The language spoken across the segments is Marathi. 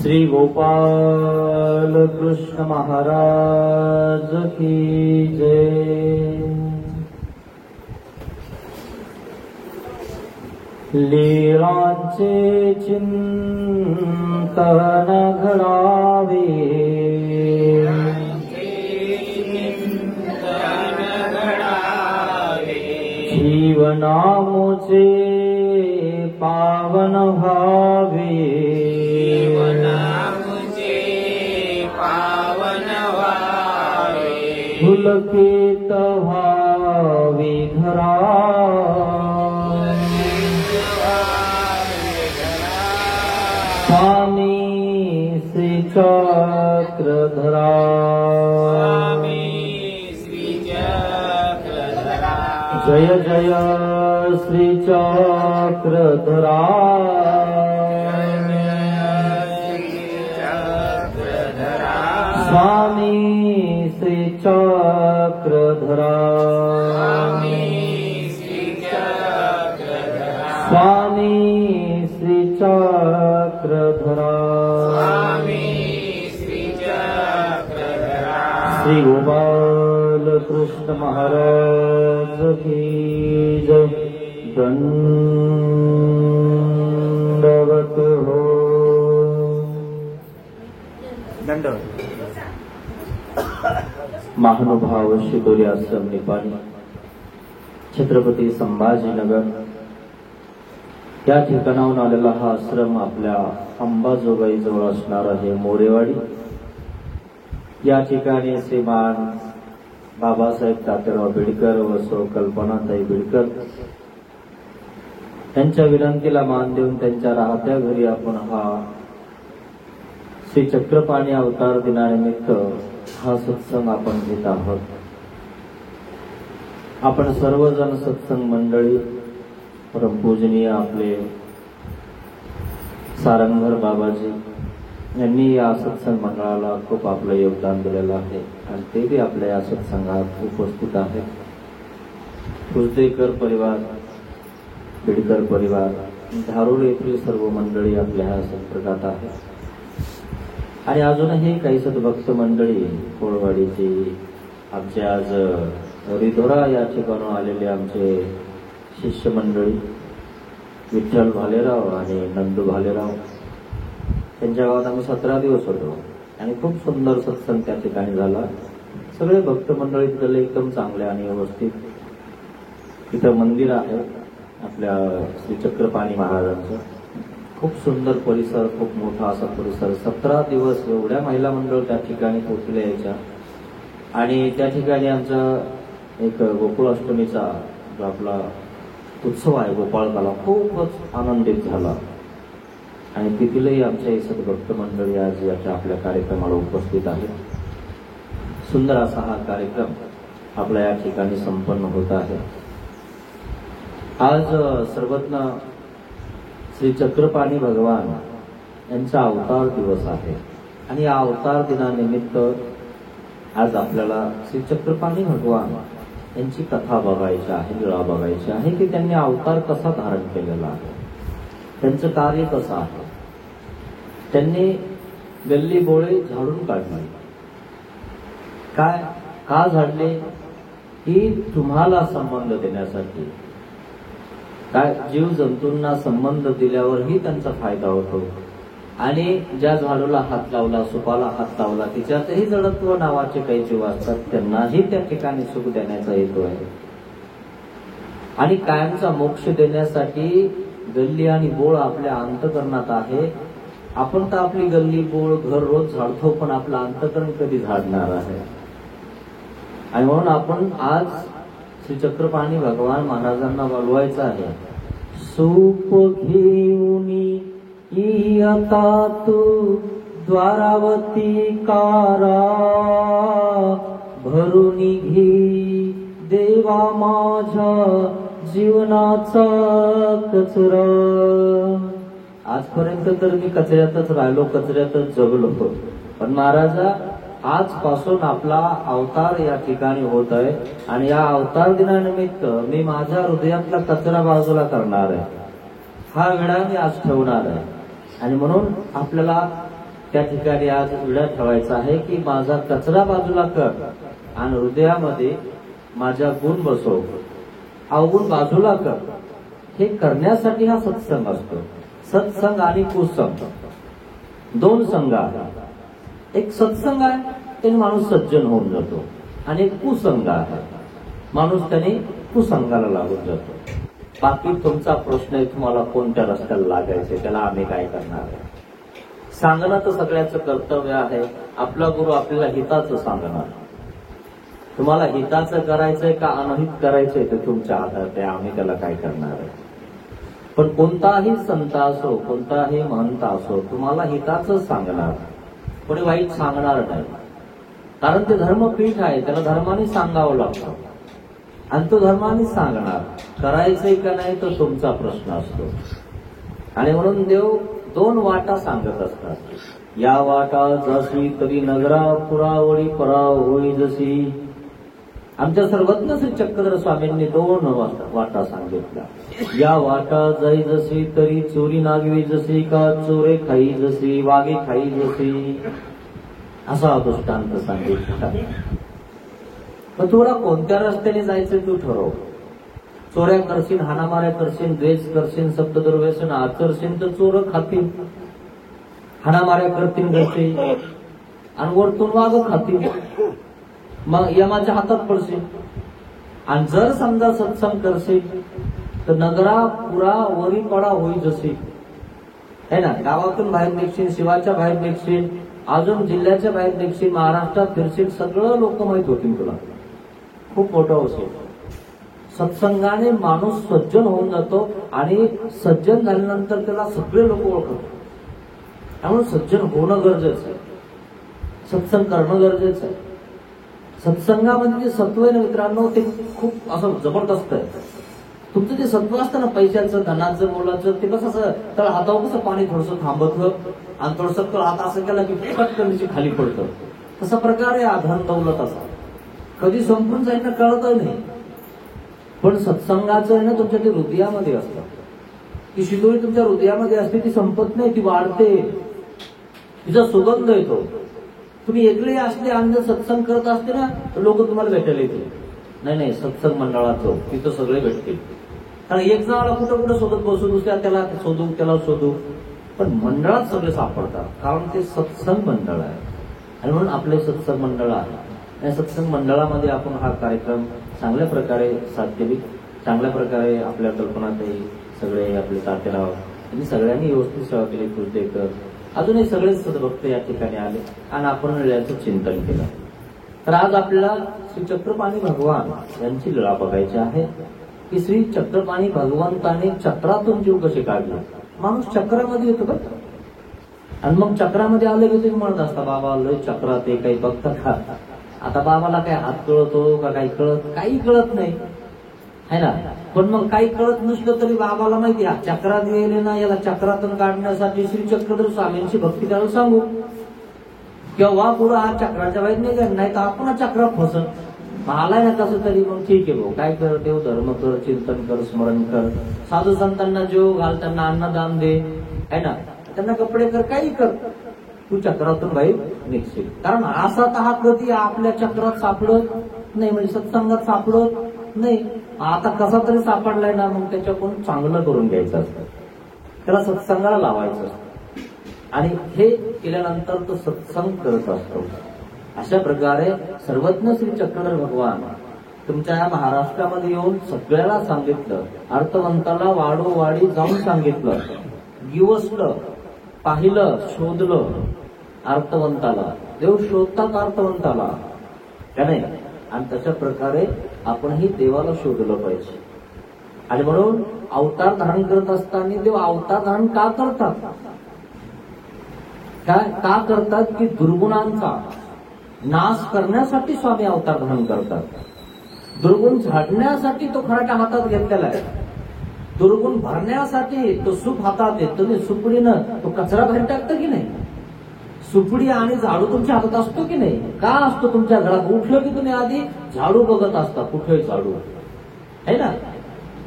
श्री गोपाल कृष्ण महाराज की जय। लीलांचे चिंतन घडावे, जीवनामुचे पावन व्हावे, पुलकित व्हावी धरा, स्वामी श्री चक्रधरा, जय जय श्री चक्रधरा, स्वामी श्री चक्रधरा, स्वामी श्री चक्रधरा, श्री गोपाल कृष्ण महाराज की जय। दंडवत हो, दंडवत। महानुभाव शिदोरी आश्रम निपाणी, छत्रपती संभाजीनगर या ठिकाणाहून आलेला हा आश्रम आपल्या अंबाजोगाई जवळ असणार आहे मोरेवाडी। या ठिकाणी श्रीमान बाबासाहेब तात्याराव बिडकर व सौ कल्पनाताई बिडकर त्यांच्या विनंतीला मान देऊन त्यांच्या राहत्या घरी आपण हा श्री चक्रपाणी अवतार दिनानिमित्त हा सत्संग आपण घेत आहोत। आपण सर्वजण सत्संग मंडळी, परमपूजनीय आपले सारंगधर बाबाजी यांनी या सत्संग मंडळाला खूप आपलं योगदान दिलेलं आहे आणि ते बी आपल्या या सत्संगात उपस्थित आहेत। कुर्तेकर परिवार, बिडकर परिवार, धारूर येथील सर्व मंडळी आपल्या ह्या संपर्कात आहे आणि अजूनही काही सद्भक्त मंडळी कोळवाडीची, आमचे आज रिधोरा या ठिकाणून आलेले आमचे शिष्य मंडळी विठ्ठल भालेराव आणि नंदू भालेराव, त्यांच्या गावात आम्ही 17 दिवस होतो आणि खूप सुंदर सत्संग त्या ठिकाणी झाला। सगळे भक्त मंडळी तिथले एकदम चांगले आणि व्यवस्थित। तिथं मंदिर आहे आपल्या श्री चक्रपाणी महाराजांचं, खूप सुंदर परिसर, खूप मोठा असा परिसर। 17 दिवस एवढ्या महिला मंडळ त्या ठिकाणी पोहोचले यायच्या आणि त्या ठिकाणी आमचा एक गोकुळाष्टमीचा जो आपला उत्सव आहे गोपाळकाला खूपच आनंदित झाला आणि तिथीलही आमच्या सद्भक्त मंडळी आज याच्या आपल्या कार्यक्रमाला उपस्थित आहेत। सुंदर असा हा कार्यक्रम आपल्या या ठिकाणी संपन्न होत आहे। आज सर्वज्ञ श्री चक्रपाणी भगवान यांचा अवतार दिवस आहे आणि या अवतार दिनानिमित्त आज आपल्याला श्री चक्रपाणी भगवान यांची कथा बघायची आहे, लीळा बघायची आहे की त्यांनी अवतार कसा धारण केलेला आहे, त्यांचं कार्य कसं आहे। त्यांनी गल्ली बोळे झाडून काढले, काय का झाडले की तुम्हाला संबंध देण्यासाठी। काय जीव जंतूंना संबंध दिल्यावरही त्यांचा फायदा होतो आणि ज्या झाडूला हात लावला, सुपाला हात लावला, तिच्यातही जडत्व नावाचे काही जीव असतात, त्यांनाही त्या ठिकाणी सुख देण्याचा हेतू आहे आणि कायमचा मोक्ष देण्यासाठी गल्ली आणि बोळ आपल्या अंतकरणात आहे। आपण तर आपली गल्ली बोळ घर रोज झाडतो, पण आपलं अंतकरण कधी झाडणार आहे। आणि म्हणून आपण आज श्री चक्रपाणी भगवान महाराजांना बोलवायचं आहे। सूप घेऊनी आता तू द्वारावती कारा, भरुनी घे देवा माझ्या जीवनाचा कचरा। आजपर्यंत तर मी कचऱ्यातच राहिलो, कचऱ्यातच जगलो, पण महाराजा आजपासून आपला अवतार या ठिकाणी होत आहे आणि या अवतार दिनानिमित्त मी माझ्या हृदयातला कचरा बाजूला करणार आहे, हा विडा मी आज ठेवणार आहे। आणि म्हणून आपल्याला त्या ठिकाणी आज विडा ठेवायचा आहे की माझा कचरा बाजूला कर आणि हृदयामध्ये माझ्या गुण बसव, अवगुण बाजूला कर. हे करण्यासाठी हा सत्संग असतो. सत्संग आणि कुसंग दोन संघ आहेत. एक सत्संग आहे त्याने माणूस सज्जन होऊन जातो आणि एक कुसंग आहे, माणूस त्याने कुसंगाला लागून जातो. बाकी तुमचा प्रश्न आहे तुम्हाला कोणत्या रस्त्याला लागायचे, त्याला आम्ही काय करणार आहे. सांगणं तर सगळ्याचं कर्तव्य आहे. आपला गुरु आपल्याला हिताचं सांगणार. तुम्हाला हिताचं करायचंय का अनहित करायचंय ते तुमच्या हातात आहे, आम्ही त्याला काय करणार आहे. पण कोणताही संत असो, कोणताही महंत असो, तुम्हाला हिताचं सांगणार, कोणी वाईट सांगणार नाही. कारण ते धर्मपीठ आहे, त्याला धर्माने सांगावं लागतं आणि तो धर्माने सांगणार. करायचंय का नाही तो तुमचा प्रश्न असतो. आणि म्हणून देव दोन वाटा सांगत असतात. या वाटा जशी तरी नगरा पुरावळी परा होई जशी. आमच्या सर्वज्ञ श्री चक्रधर स्वामींनी दोन वाटा सांगितल्या. या वाटा जाई जशी तरी चोरी नागवी जशी का चोरे खाई जशी वागे खाई जशी, असा दृष्टांत सांगितला. मग तुला कोणत्या रस्त्याने जायचं तू ठरव. चोऱ्या करशील, हाणामाऱ्या करशील, द्वेष करशील, शब्ददुर्व्यसन आचरशील तर चोर खातील, हाणामाऱ्या करतील घरचे आणि वरतून वाघ खातील, मग यमाच्या हातात पडशील. आणि जर समजा सत्संग करशील तर नगरा पुरा वरी पडा होई जशी, है ना. गावातून बाहेर निघशील, शिवाच्या बाहेर निघशील, अजून जिल्ह्याच्या बाहेर निघशील, महाराष्ट्रात फिरशील, सगळं लोक माहित होतील तुला. खूप मोठं असेल. सत्संगाने माणूस सज्जन होऊन जातो आणि सज्जन झाल्यानंतर त्याला सगळे लोक ओळखतात. त्यामुळे सज्जन होणं गरजेचं आहे, सत्संग करणं गरजेचं आहे. सत्संगामध्ये जे सत्व आहे ना मित्रांनो, ते खूप असं जबरदस्त आहे. तुमचं जे सत्व असतं ना, पैशाचं, धनाचं, मुलाचं, ते कसं असं तर हातावर कसं पाणी थोडंसं थांबतलं आणि थोडंसं तर हात असं केला की पटकन खाली पडतं. तसा प्रकारे धन दौलत असा कधी संपून जाईल ना कळत नाही. पण सत्संगाचं आहे ना तुमच्या ते हृदयामध्ये असतं. ती शिदोरी तुमच्या हृदयामध्ये असते, ती संपत नाही, ती वाढते, तिचा सुगंध येतो. तुम्ही एकले असले आणि जर सत्संग करत असते ना तर लोक तुम्हाला भेटायला येतील. नाही, सत्संग मंडळाचं तिथं सगळे भेटतील. कारण एक जणाला कुठं कुठं शोधत बसू, दुसऱ्या त्याला शोधू, त्याला शोधू, पण मंडळात सगळे सापडतात. कारण ते सत्संग मंडळ आहे. आणि म्हणून आपले सत्संग मंडळ आहे. या सत्संग मंडळामध्ये आपण हा कार्यक्रम चांगल्या प्रकारे साध्यवी, चांगल्या प्रकारे आपल्या कल्पनातही सगळे आपले तातेराव यांनी सगळ्यांनी व्यवस्थित सेवा केली. कुलदेकर अजूनही सगळेच सद्भक्त या ठिकाणी आले आणि आपण याचं चिंतन केलं. तर आज आपल्याला श्री चक्रपाणी भगवान यांची लीळा बघायची आहे की श्री चक्रपाणी भगवंताने चक्रातून जीव कसे काढले. माणूस चक्रामध्ये येतो बरं, आणि मग चक्रामध्ये आले की तुम्ही म्हणत असता बाबा लय चक्रात आहे, काही बघता का. आता बाबाला काय हात कळतो का काही काही कळत नाही, है ना. पण मग काही कळत नसलं तरी बाबाला माहिती आहे चक्रात गेले ना, याला चक्रातून काढण्यासाठी श्री चक्रधर स्वामींची भक्ती त्याला सांगू किंवा पुढं हा चक्राच्या बाहेर निघेल, नाही तर आपण चक्रात फसत आलाय ना कसं तरी. मग ठीक आहे भाऊ, काय कर, देव धर्म कर, चिंतन कर, स्मरण कर, साधू संतांना जेव घाल, त्यांना अन्नदान दे, है ना, त्यांना कपडे कर, काही कर, तू चक्रातून बाहेर निघशील. कारण असा तर हा कधी आपल्या चक्रात सापडत नाही, म्हणजे सत्संगात सापडत नाही. आता कसा तरी सापडलाय ना, मग त्याच्याकडून चांगलं करून घ्यायचं असतं, त्याला सत्संगाला लावायचं असतं. आणि हे केल्यानंतर तो सत्संग करत असतो. अशा प्रकारे सर्वज्ञ श्री चक्रधर भगवान तुमच्या या महाराष्ट्रामध्ये येऊन सगळ्याला सांगितलं. अर्थवंताला वाडोवाडी जाऊन सांगितलं, गिवसलं, पाहिलं, शोधलं अर्थवंताला. देव शोधतात अर्थवंताला का नाही. आणि तशा प्रकारे आपणही देवाला शोधलं पाहिजे. आणि म्हणून अवतार धारण करत असताना देव अवतार धारण का करतात, काय का करतात की दुर्गुणांचा नाश करण्यासाठी स्वामी अवतार धारण करतात. दुर्गुण झाडण्यासाठी तो खराटा हातात घेतलेला आहे, दुर्गुण भरण्यासाठी तो सूप हातात येतो. तुम्ही सुपडीनं तो कचरा बाहेर टाकतं की नाही. सुपडी आणि झाडू तुमच्या हातात असतो की नाही. का असतो तुमच्या घरात. उठलं की तुम्ही आधी झाडू बघत असता, कुठे झाडू आहे ना.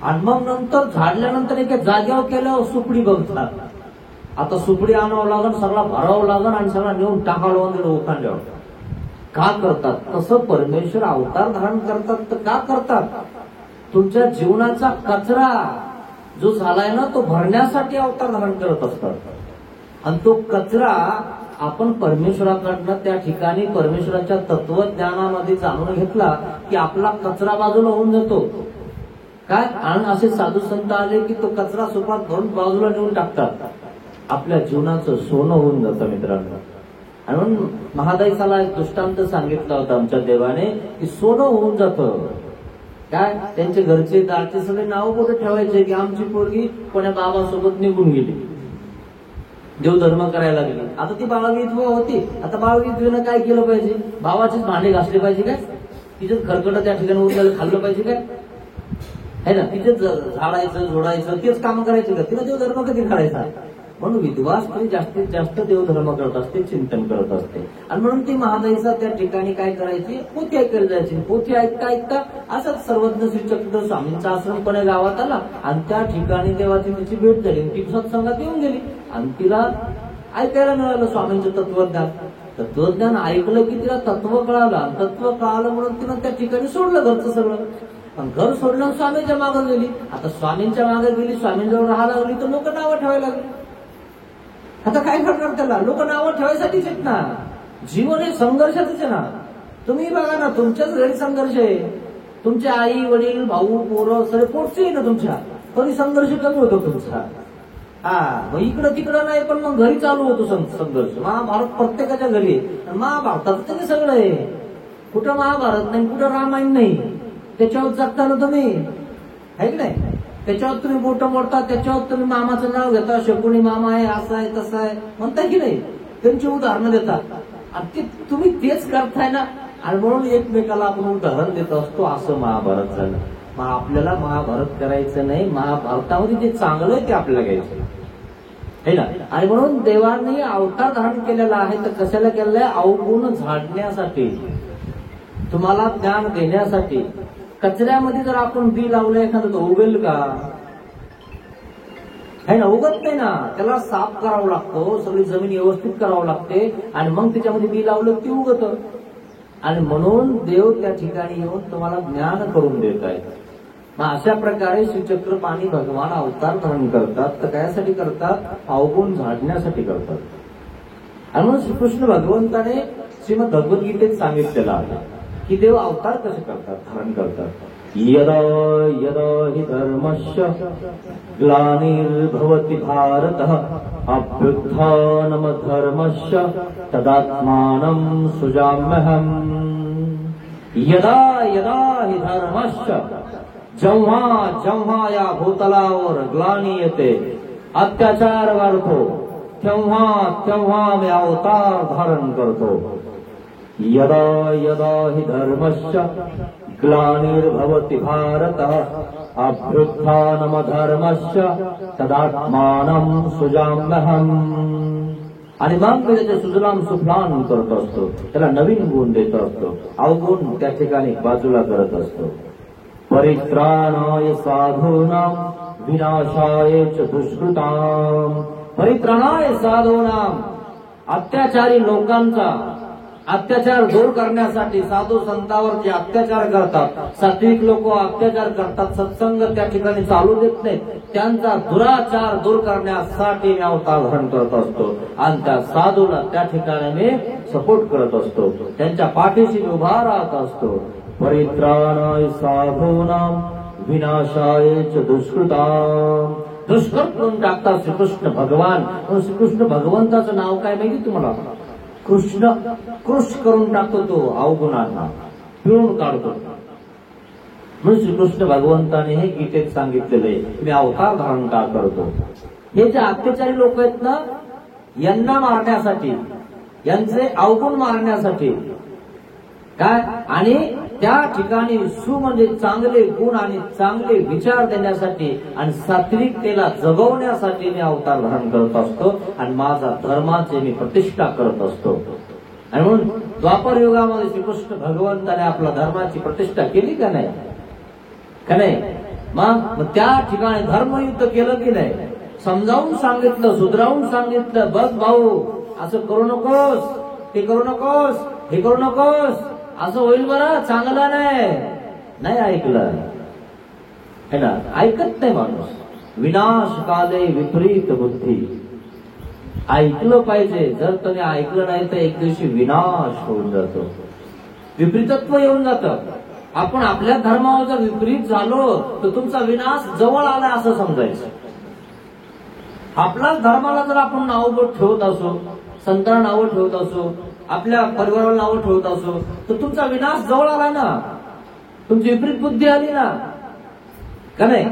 आणि मग नंतर झाडल्यानंतर एका जागेवर केल्यावर सुपडी बघतात. आता सुपडी आणावं लागल, सगळा भरावं लागल आणि सगळा नेऊन टाकावं लागल उखांड्यावर. का करतात तसं? परमेश्वर अवतार धारण करतात तर का करतात? तुमच्या जीवनाचा कचरा जो झालाय ना तो भरण्यासाठी अवतार धारण करत असतात. आणि तो कचरा आपण परमेश्वराकडनं त्या ठिकाणी परमेश्वराच्या तत्वज्ञानामध्ये जाणून घेतला की आपला कचरा बाजूला होऊन जातो. काय? आणि असे साधू संत आले की तो कचरा सुपात भरून बाजूला नेऊन टाकतात. आपल्या जीवनाचं सोनं होऊन जातं मित्रांनो. आणि म्हणून महादाईसाला एक दृष्टांत सांगितला होता आमच्या देवाने की सोनं होऊन जातं. काय? त्यांचे घरचे दारचे सगळे नाव कुठे ठेवायचे की आमची पोरगी कोण्या बाबासोबत निघून गेली, देवधर्म करायला लागली. आता ती बाळविधवा होती. आता बाळविधवेनं काय केलं पाहिजे? भावाचेच भांडे घासले पाहिजे काय? तिचेच खरकट त्या ठिकाणी उरलेलं खाल्लं पाहिजे काय? है ना? तिचेच झाडायचं झोडायचं तेच काम करायचं का? तिला देवधर्म कधी करायचा? म्हणून विधवा स्त्री जास्तीत जास्त देवधर्म करत असते, चिंतन करत असते. आणि म्हणून ती महादाईचा त्या ठिकाणी काय करायची? पोथी ऐकायला जायची. पोथी ऐकता ऐकता असंच सर्वज्ञ श्री चक्रधर स्वामींचा आश्रम कोण्या गावात आला आणि त्या ठिकाणी देवाची तिची भेट झाली. ती सत्संगात येऊन गेली आणि तिला ऐकायला मिळालं स्वामींचं तत्वज्ञान. तत्वज्ञान ऐकलं की तिला तत्व कळालं. तत्व कळालं म्हणून तिनं त्या ठिकाणी सोडलं घरचं सगळं. पण घर सोडलं स्वामींच्या मागे गेली. आता स्वामींच्या मागे गेली, स्वामींजवळ राहायला लागली तर लोक नावं ठेवायला लागली. आता काय करणार त्याला? लोक नावं ठेवायसाठीच आहेत ना. जीवन हे संघर्षाचंच आहे ना. तुम्ही बघा ना, तुमच्याच घरी संघर्ष आहे. तुमचे आई वडील भाऊ पोरं सगळे पोटचे आहे ना तुमच्या, कधी संघर्ष कमी होतो तुमचा. मग इकडं तिकडं नाही पण मग घरी चालू होतो संघर्ष. महाभारत प्रत्येकाच्या घरी आहे. महाभारतात ते सगळं आहे. कुठं महाभारत नाही, कुठं रामायण नाही. त्याच्यावर जगता ना तुम्ही, आहे की नाही? त्याच्यावर तुम्ही बोट मोडता, त्याच्यावर तुम्ही मामाचं नाव घेता. शकुनी मामा आहे, असं आहे तसं आहे म्हणता की नाही? त्यांची उदाहरणं देतात आणि ते तुम्ही तेच करताय ना. आणि म्हणून एकमेकाला आपण उदाहरण देत असतो. असं महाभारत झालं. मग आपल्याला महाभारत करायचं नाही. महाभारतामध्ये जे चांगलं आहे ते आपल्याला घ्यायचं आहे ना. आणि म्हणून देवांनी अवतार धारण केलेला आहे. तर कशाला केलेलं आहे? अवगुण झाडण्यासाठी, तुम्हाला ज्ञान देण्यासाठी. कचऱ्यामध्ये जर आपण बी लावलं एखादं तर उगेल का? है ना? उगत नाही ना. त्याला साफ करावं लागतं, सगळी जमीन व्यवस्थित करावं लागते आणि मग त्याच्यामध्ये बी लावलं की उगत. आणि म्हणून देव त्या ठिकाणी येऊन तुम्हाला ज्ञान करून देत आहे. मग अशा प्रकारे श्रीचक्रपाणी भगवान अवतार धारण करतात. तर कशासाठी करतात? अवगुण झाडण्यासाठी करतात. आणि म्हणून श्रीकृष्ण भगवंताने श्रीमद भगवद्गीतेत सांगितलेलं आहे की देव अवतार कसे करतात, धारण करतात. यदा यदा हि धर्मस्य ग्लानिर्भवति भारतः अभ्युत्थानमधर्मस्य तदात्मानं सृजाम्यहम्. यदा यदा हि धर्मस्य, जेव्हा जेव्हा या भूतलावर ग्लानी येते, अत्याचार वाढतो, तेव्हा तेव्हा मी अवतार धारण करतो. यदा यदा हि धर्मस्य ग्लानिर्भवति भारतः अभ्युत्थानमधर्मस्य तदात्मानं सृजाम्यहम्. आणि मग मी त्याचे सुजलाम सुफलाम करत असतो, त्याला नवीन गुण देत असतो, अवगुण त्या ठिकाणी बाजूला करत असतो. परित्राणाय साधूनां विनाशाय च दुष्कृतां. परित्राणाय साधूनां, अत्याचारी लोकांचा अत्याचार दूर करण्यासाठी, साधू संतांवर जे अत्याचार करतात, सात्विक लोक अत्याचार करतात, सत्संग त्या ठिकाणी चालू देत नाहीत, त्यांचा दुराचार दूर करण्यासाठी मी अवतार धारण करत असतो. आणि त्या साधूला त्या ठिकाणी मी सपोर्ट करत असतो, त्यांच्या पाठीशी उभा राहत असतो. परित्राणाय साधूनां विनाशाय च दुष्कृतां. दुष्कृत करून टाकतात श्रीकृष्ण भगवान. श्रीकृष्ण भगवंताचं नाव काय माहिती तुम्हाला? कृष्ण. कृष करून टाकतो तो, अवगुणांना पिळून काढतो. म्हणून श्रीकृष्ण भगवंताने हे गीतेत सांगितलेलं आहे, मी अवतार धारण का करतो. हे जे अत्याचारी लोक आहेत ना, यांना मारण्यासाठी, यांचे अवगुण मारण्यासाठी काय, आणि त्या ठिकाणी म्हणजे चांगले गुण आणि चांगले विचार देण्यासाठी आणि सात्विकतेला जगवण्यासाठी मी अवतार धारण करत असतो आणि माझा धर्माची मी प्रतिष्ठा करत असतो. आणि म्हणून द्वापर युगामध्ये श्रीकृष्ण भगवंताने आपल्या धर्माची प्रतिष्ठा केली का नाही? का नाही? मग त्या ठिकाणी धर्मयुद्ध केलं की नाही? समजावून सांगितलं, सुधरावून सांगितलं, बघ भाऊ असं करू नकोस, ते करू नकोस, हे करू नकोस, असं होईल बरं, चांगलं नाही ऐकलं है ना. ऐकत नाही माणूस. विनाश काले विपरीत बुद्धी. ऐकलं पाहिजे. जर तुम्ही ऐकलं नाही तर एक दिवशी विनाश होऊन जातो, विपरीतत्व येऊन जातं. आपण आपल्या धर्मावर जर विपरीत झालो तर तुमचा विनाश जवळ आला असं समजायचं. आपल्याच धर्माला जर आपण नाव ठेवत असो, संतांना नावं ठेवत असो, आपल्या परिवाराला नावं ठेवत असो, तर तुमचा विनाश जवळ आला ना, तुमची विपरीत बुद्धी आली ना, का नाही.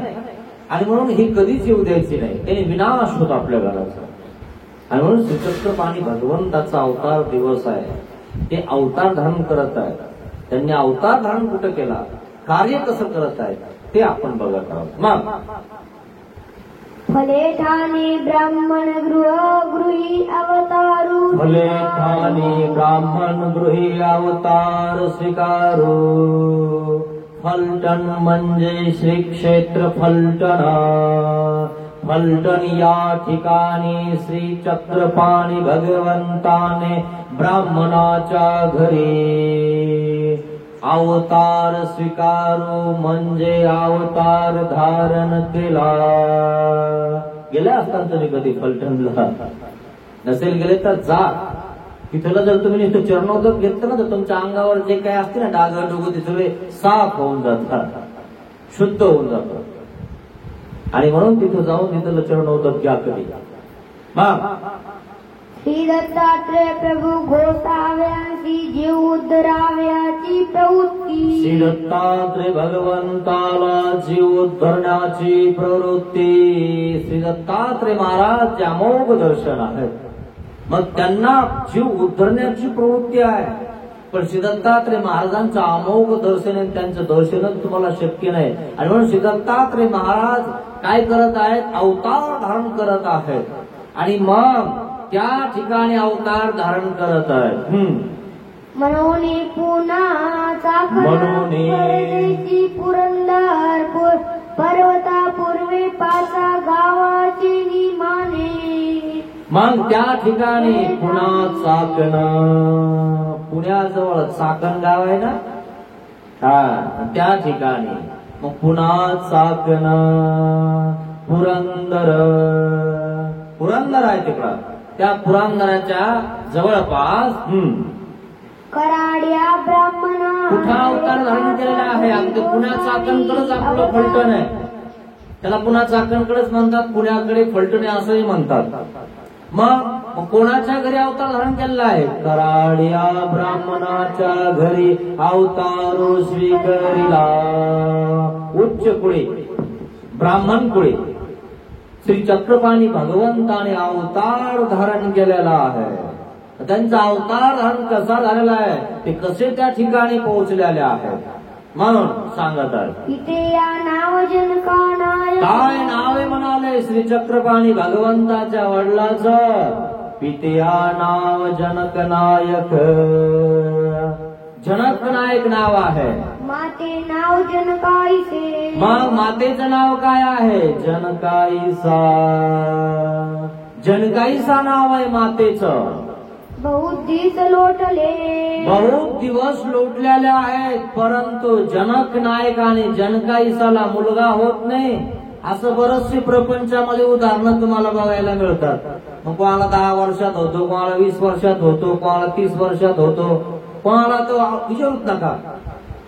आणि म्हणून ही कधीच येऊ द्यायची नाही, त्याने विनाश होतो आपल्या घराचा. आणि म्हणून श्रीचक्रपाणी भगवंताचा अवतार दिवस आहे. ते अवतार धारण करत आहे. त्यांनी अवतार धारण कुठं केला, कार्य कसं करत आहे ते आपण बघत आहोत. मग फले ठाणे ब्राह्मण गृही अवतारू, फले ठाणे ब्राह्मण गृही अवतार स्वीकारू. फलटण म्हणजे श्री क्षेत्र फलटण. फलटण या ठिकाणी श्री चक्रपाणी भगवंताने ब्राह्मणाच्या घरी अवतार स्वीकारू म्हणजे अवतार धारण केला. गेले असताना तुम्ही कधी फलटणला? नसेल गेले तर जा. तिथलं जर तुम्ही नुसतं चरणोदक घेतलं ना तर तुमच्या अंगावर जे काही असते ना डाग डोगं ते सगळे साफ होऊन जातात, शुद्ध होऊन जातात. आणि म्हणून तिथं जाऊन तिथलं चरणोदक घ्या कधी. श्री दत्तात्रय प्रभू घोसाव्यांची जीव उद्धराव्याची प्रवृत्ती. श्री दत्तात्रय भगवंताला जीव उद्धरण्याची प्रवृत्ती. श्री दत्तात्रय महाराज अमोघ दर्शन आहे, मग त्यांना जीव उद्धरण्याची प्रवृत्ती आहे. पण श्री दत्तात्रय महाराजांचं अमोघ दर्शन आहे, त्यांचं दर्शनच तुम्हाला शक्य नाही. आणि म्हणून श्री दत्तात्रय महाराज काय करत आहेत, अवतार धारण करत आहेत. आणि मग त्या ठिकाणी अवतार धारण करत आहेत. म्हणून पुन्हा चाकरची पुरंदर पर्वता पूर्वे पाचा गावाची निमाने. मग त्या ठिकाणी पुन्हा चाकण, पुण्याजवळ चाकण गाव आहे ना, त्या ठिकाणी मग पुन्हा चाकण पुरंदर. पुरंदर आहे तिकडं. त्या पुरंदराच्या जवळपास कराड्या ब्राह्मणा कुठं अवतार धारण केलेला आहे. अगदी पुण्या चाकणकडेच आपलं फलटण आहे. त्याला पुन्हा चाकणकडेच म्हणतात, पुण्याकडे फलटणे असंही म्हणतात. मग कोणाच्या घरी अवतार धारण केलेला आहे, कराड्या ब्राह्मणाच्या घरी अवतारो स्वीकारिला. उच्च कुळे ब्राह्मण कुळे श्री चक्रपाणी भगवंताने अवतार धारण केलेला आहे. त्यांचा अवतार धारण कसा झालेला आहे, ते कसे त्या ठिकाणी पोहोचलेले आहेत म्हणून सांगत आहे. इथे या नाव जनकानायक. काय नावे म्हणाले श्री चक्रपाणी भगवंताच्या वडिलाचं? पित्या नाव जनक नायक. जनक नायक नाव आहे. माते नाव जनकाईसे. मग मातेचं नाव काय आहे, जनकाईसा. जनकाईसा नाव आहे मातेचं. बहुत दिवस लोटले. बहुत दिवस लोटलेले आहेत, परंतु जनक नायक आणि जनकाईसाला मुलगा होत नाही. असं बरेचसे प्रपंचामध्ये उदाहरणं तुम्हाला बघायला मिळतात. मग कोणाला 10 वर्षात होतो, कोणाला 20 वर्षात होतो, कोणाला 30 वर्षात होतो, कोणाला तो विचारूच नका.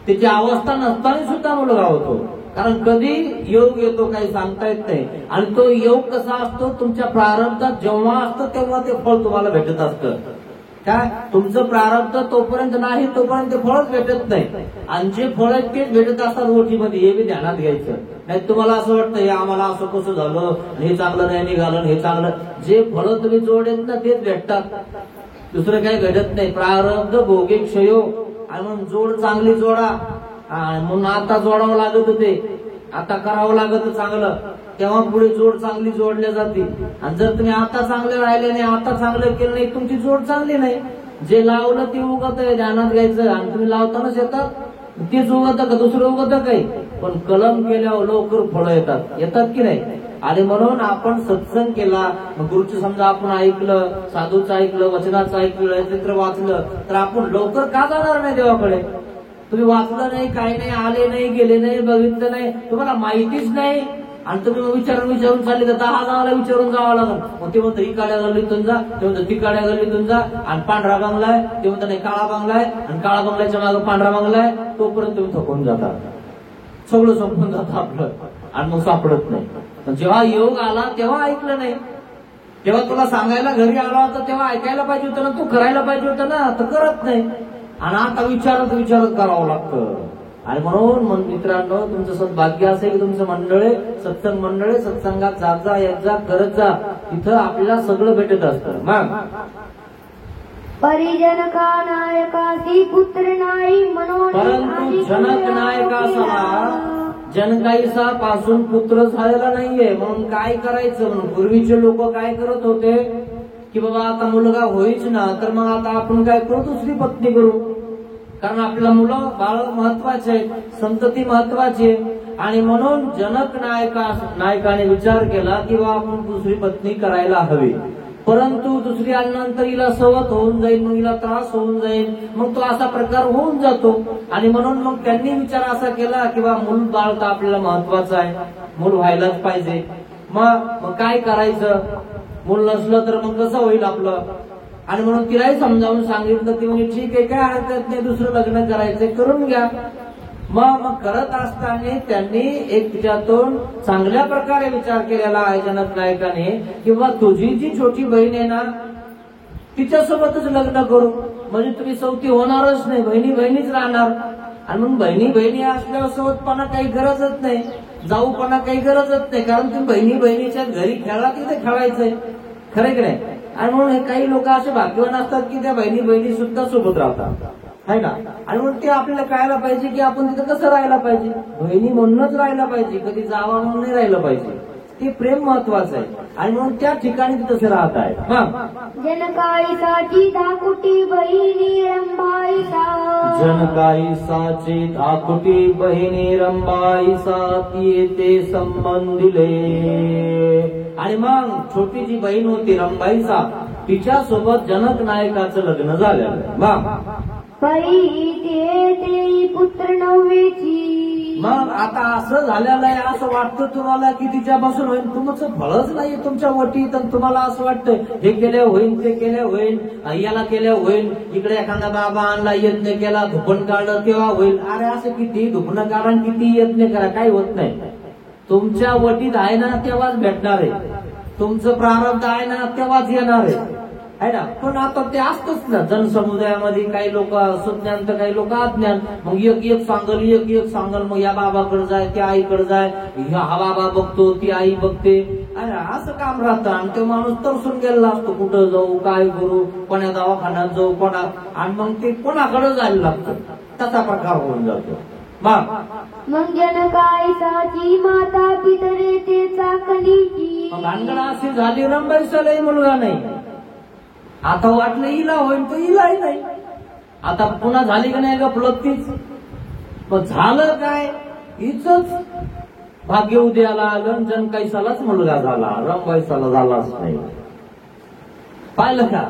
त्याची अवस्था नसताना सुद्धा मुलगा होतो. कारण कधी योग येतो काही सांगता येत नाही. आणि तो योग कसा असतो, तुमच्या प्रारब्धात जेव्हा असतं तेव्हा ते फळ तुम्हाला भेटत असतं. काय तुमचं प्रारब्ध तोपर्यंत नाही तोपर्यंत फळच भेटत नाही. आणि जे फळ आहेत तेच भेटत असतात ओठीमध्ये, हे बी ध्यानात घ्यायचं. नाही तुम्हाला असं वाटतं हे आम्हाला असं कसं झालं, हे चांगलं नाही निघालं, हे चांगलं. जे फळ तुम्ही जोडेत ना तेच भेटतात, दुसरं काही भेटत नाही. प्रारब्ध भोगे क्षयो. आणि म्हणून जोड चांगली जोडा. म्हणून आता जोडावं लागत होते, आता करावं लागत चांगलं, तेव्हा पुढे जोड चांगली जोडल्या जाते. आणि जर तुम्ही आता चांगले राहिले नाही, आता चांगलं केलं नाही, तुमची जोड चांगली नाही. जे लावलं ते उगत आहे, ध्यानात घ्यायचं. आणि तुम्ही लावतानाच येतात तेच उगत का दुसरं उगत काही. पण कलम केल्यावर लवकर फळं येतात की नाही. आणि म्हणून आपण सत्संग केला, मग गुरुचं समजा आपण ऐकलं, साधूचं ऐकलं, वचनाचं ऐकलं, चित्र वाचलं, तर आपण लवकर का जाणार नाही देवाकडे? तुम्ही वाचलं नाही, काही नाही, आले नाही, गेले नाही, बघितलं नाही, तुम्हाला माहितीच नाही, आणि तुम्ही विचारून चालले तर 10 गावाला विचारून जावं लागेल. मग ते म्हणतं ही काळ्या गल्लीतून जा, ते म्हणतं ती काळ्या गल्लीतून जा, आणि पांढरा बंगला आहे, ते म्हणतं नाही काळा बंगला आहे, आणि काळा बंगल्याच्या मागे पांढरा बंगला आहे, तोपर्यंत तुम्ही थकून जाता, सगळं संपून जातं आपलं, आणि मग सापडत नाही. पण जेव्हा योग आला तेव्हा ऐकलं नाही, तेव्हा तुला सांगायला घरी आला होता तेव्हा ऐकायला पाहिजे होतं ना, तू करायला पाहिजे होतं ना, तर करत नाही. आणि आता विचारत करावं लागतं. आणि म्हणून मित्रांनो, तुमचं सद्भाग्य असेल की तुमचं मंडळ सत्संग मंडळ सत्संगात जात जा, येत जा, करत जा, तिथं आपल्याला सगळं भेटत असतं. मग परिजन का नायकासी पुत्र नाही म्हणून परंतु जनक नायकासा जनकाईसा पासून पुत्र झालेला नाहीये, म्हणून काय करायचं? म्हणून पूर्वीचे लोक काय करत होते की बाबा आता मुलगा होईच ना, तर मग आता आपण काय करू, दुसरी पत्नी करू, कारण आपल्याला मुलं बाळ महत्वाचे आहेत, संतती महत्वाची आहे. आणि म्हणून जनक नायकाने विचार केला की बाबा आपण दुसरी पत्नी करायला हवी, परंतु दुसरी आल्यानंतर हिला सवत होऊन जाईल, मग हिला त्रास होऊन जाईल, मग तो असा प्रकार होऊन जातो. आणि म्हणून मग त्यांनी विचार असा केला की बा मूल बाळ तर आपल्याला महत्वाचं आहे, मूल व्हायलाच पाहिजे. मग काय करायचं? मूल नसलं तर मग कसं होईल आपलं? आणि म्हणून तिलाही समजावून सांगितलं. ती म्हणजे ठीक आहे, काय हरकत नाही, दुसरं लग्न करायचंय, करून घ्या. मग करत असताना त्यांनी एक तिच्यातून चांगल्या प्रकारे विचार केलेला आहे जनक नायकाने, किंवा तुझी जी छोटी बहीण आहे ना तिच्यासोबतच लग्न करू, म्हणजे तुम्ही सौती होणारच नाही, बहिणी बहिणीच राहणार. आणि मग बहिणी असल्यावर सोबतपणा काही गरजच नाही, जाऊपणा काही गरजच नाही, कारण तुम्ही बहिणीच्या घरी खेळा तिथे खेळायचंय, खरं की नाही? आणि म्हणून काही लोक असे भाग्यवान असतात की त्या बहिणी सुद्धा सोबत राहतात, है ना. आणि म्हणून ते आपल्याला कळायला पाहिजे की आपण तिथं कसं राहायला पाहिजे, बहिणी म्हणूनच राहायला पाहिजे, कधी जावा म्हणून नाही राहिलं पाहिजे. ते प्रेम महत्वाचं आहे. आणि म्हणून त्या ठिकाणी ते तसे राहत आहे. जनकाईसाची धाकुटी बहिणी रंभाईसा, जनकाईसाची धाकुटी बहिणी रंभाईसा ते संबंधिले. आणि मग छोटी जी बहीण होती रंभाईसा, तिच्यासोबत जनक नायकाचं लग्न झालं. परी ते पुत्र नववेची. मग आता असं झालेलं आहे, असं वाटतं तुम्हाला की तिच्यापासून होईल, तुमचं फळच नाही तुमच्या वटीत, आणि तुम्हाला असं वाटतं हे केल्या होईल, ते केल्या होईल, याला केल्या होईल, इकडे एखादा बाबा आणला यज्ञ केला, धुपण काढलं तेव्हा होईल. अरे असं किती धुपणं काढा, किती यज्ञ करा, काही होत नाही. तुमच्या वटीत आहे ना तेव्हाच भेटणार आहे, तुमचं प्रारब्ध आहे ना तेव्हाच येणार आहे ना. पण आता ते असतच ना, जनसमुदायामध्ये काही लोक सुज्ञान तर काही लोक अज्ञान. मग एक सांगल, मग या बाबाकडे जाय, त्या आईकडे जाय, हा बाबा बघतो, ती आई बघते. अरे असं काम राहतं. आणि तो माणूस तरसून गेलेला असतो, कुठं जाऊ, काय करू, कोणा दवाखान्यात जाऊ, आणि मग ते कोणाकडे जायला लागतं, तसा प्रकार होऊन जातो. मग जनकाईसाची माता पितरे ते चाकणीची. भानगड अशी झाली, रंभाईसालाही मुलगा नाही. आता वाटलं हिला होईल, तो हिलाही नाही. आता पुन्हा झाली का नाही गपलतीच. मग झालं काय, हिच भाग्य उद्याला आलं, जनकाईसालाच मुलगा झाला, रंभाईसाला झालाच नाही. पाहिलं का,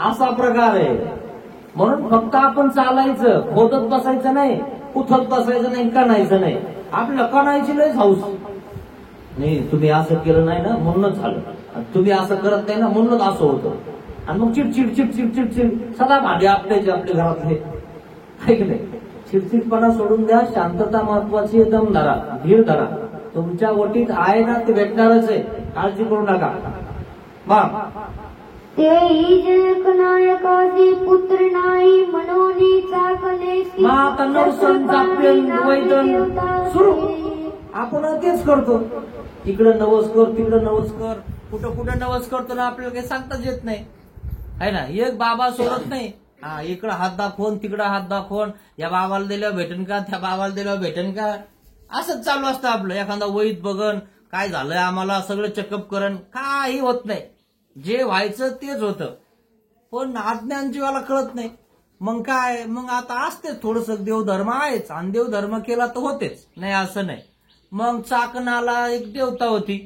असा प्रकार आहे. म्हणून फक्त आपण चालायचं, खोदत बसायचं नाही, उथत बसायचं नाही, कणायचं नाही. आपल्याला कणायची लयच हौस नाही. तुम्ही असं केलं नाही ना म्हणूनच झालं, तुम्ही असं करत नाही ना म्हणूनच असं होतं. आणि मग चिडचिड सदा भांडे आपल्याचे आपल्या घरातले, ऐक नाही. चिडचिडपणा सोडून द्या, शांतता महत्वाची, दम धरा, धीर धरा. तुमच्या वटीत आहे ना ते भेटणारच आहे, काळजी करू नका. तेही जनक नायकाचे पुत्र नाही म्हणून चाकणे सुरू. आपण तेच करतो, इकडं नवस कर, तिकडं नवस कर, कुठं नवस करतो ना, आपल्याला काही सांगताच येत नाही, है ना. एक बाबा सोडत नाही, इकडं हात दाखवून तिकडं हात दाखवून, या बाबाला दिल्यावर भेटेन का, त्या बाबाला दिल्यावर भेटेन का, असंच चालू असतं आपलं. एखादा वहीत बघन, काय झालंय आम्हाला, सगळं चेकअप करण, काही होत नाही. जे व्हायचं तेच होतं, पण अज्ञान जीवाला कळत नाही. मग काय, मग आता असते थोडस देवधर्म आहेच, आणि देवधर्म केला तर होतेच नाही असं नाही. मग चाकणाला एक देवता होती,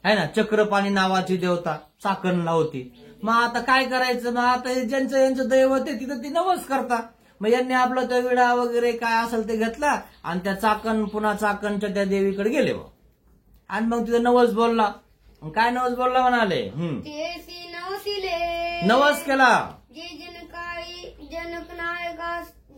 है ना, चक्रपाणी नावाची देवता चाकणला होती. मग आता काय करायचं, मग आता ज्यांचं यांचं दैवत आहे तिथं ती नवस करता. मग यांनी आपलं त्या विडा वगैरे काय असेल ते घेतला आणि त्या चाकण पुन्हा चाकणच्या त्या देवीकडे गेले बा. आणि मग तिथं नवस बोलला. काय नवस बोलला म्हणाले, तेसी नवसिले नवस केला. जे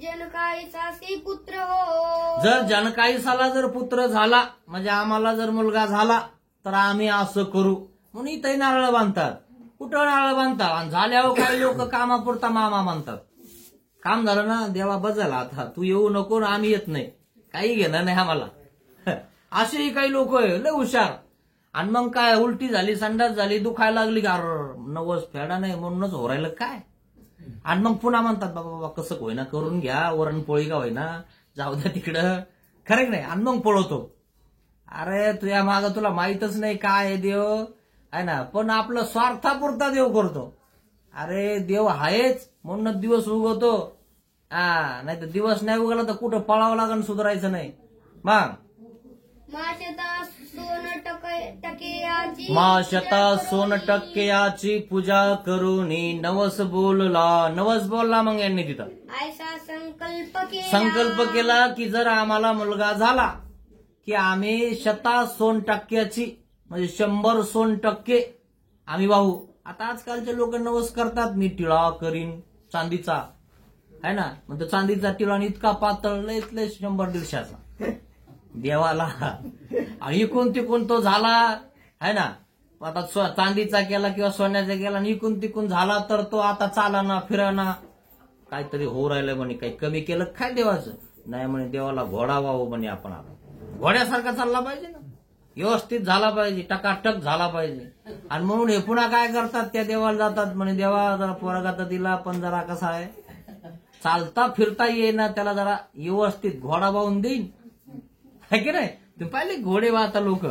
जनकाईचा पुत्र हो. जर जनकाईसाला जर पुत्र झाला म्हणजे आम्हाला जर मुलगा झाला तर आम्ही असं करू म्हणून इथंही नारळ बांधतात. कुठं नारळ बांधतात. आणि झाल्यावर काही लोक कामापुरता मामा म्हणतात. काम झालं ना, देवा बदल आता तू येऊ नको, आम्ही येत नाही, काही घेणं नाही आम्हाला. असेही काही लोक आहे लय हुशार. आणि मग काय उलटी झाली, संडास झाली, दुखायला लागली का नवस फेडा नाही म्हणूनच हो राहिलं काय. आणि मग पुन्हा म्हणतात बाबा बाबा कसं होईना करून घ्या, वरणपोळी का होईना, जाऊ द्या तिकडं, खरं की नाही. आणि मग पळवतो. अरे तुझ्या मागं तुला माहीतच नाही काय आहे देव, आहे ना, पण आपलं स्वार्थापुरता देव करतो. अरे देव आहेच म्हणूनच दिवस उगवतो. नाही तर दिवस नाही उगवला तर कुठं पळावं लागेल, सुधारायचं नाही. मग माशता सोन टक्केयाची पूजा करूनी नवस बोलला. नवस बोलला मग यांनी तिथं ऐसा संकल्प केला की जर आम्हाला मुलगा झाला की आम्ही 100 सोन टक्क्याची म्हणजे 100 सोन टक्के आम्ही वाहू. आता आजकालचे लोक नवस करतात, मी टिळा करीन चांदीचा, है ना, मग चांदीचा टिळा इतका पातळ लय 100-150चा देवाला. आणि इकून तिकून तो झाला, है ना, आता चांदीचा केला किंवा सोन्याचा केला आणि इकून तिकून झाला तर तो आता चालाना फिराना, काहीतरी होऊ राहिलं म्हणे. काही कमी केलं काय देवाचं नाही म्हणे, देवाला घोडा वाहू म्हणे. आपण घोड्यासारखा चालला पाहिजे ना, व्यवस्थित झाला पाहिजे, टकाटक झाला पाहिजे. आणि म्हणून हे पुन्हा काय करतात, त्या देवाला जातात म्हणे, देवा जरा पोरगा तर दिला पण जरा कसा आहे चालता फिरता येईना, त्याला जरा व्यवस्थित घोडा वाहून देईन, है की नाही. तुम्ही पाहिले घोडे वाहता लोक,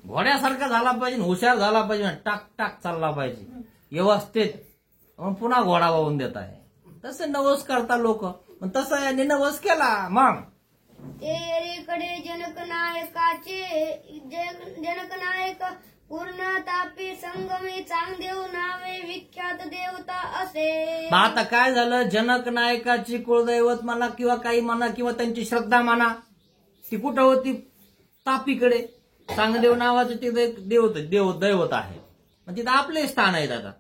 घोड्यासारखा झाला पाहिजे, हुशार झाला पाहिजे, टाक टाक चालला पाहिजे व्यवस्थित, मग पुन्हा घोडा वाहून देत आहे. तसं नवस करता लोक. तसं यांनी नवस केला. मग तेरीकडे जनकनायक पूर्ण तापी संगमी चांगदेव नावे विख्यात देवता असे. आता काय झालं, जनक नायकाची कुळदैवत म्हणा किंवा काही म्हणा किंवा त्यांची श्रद्धा म्हणा, ती कुठं होती, तापीकडे. चांगदेव नावाचं ते दैवत आहे. मग तिथं आपले स्थान आहेत आता,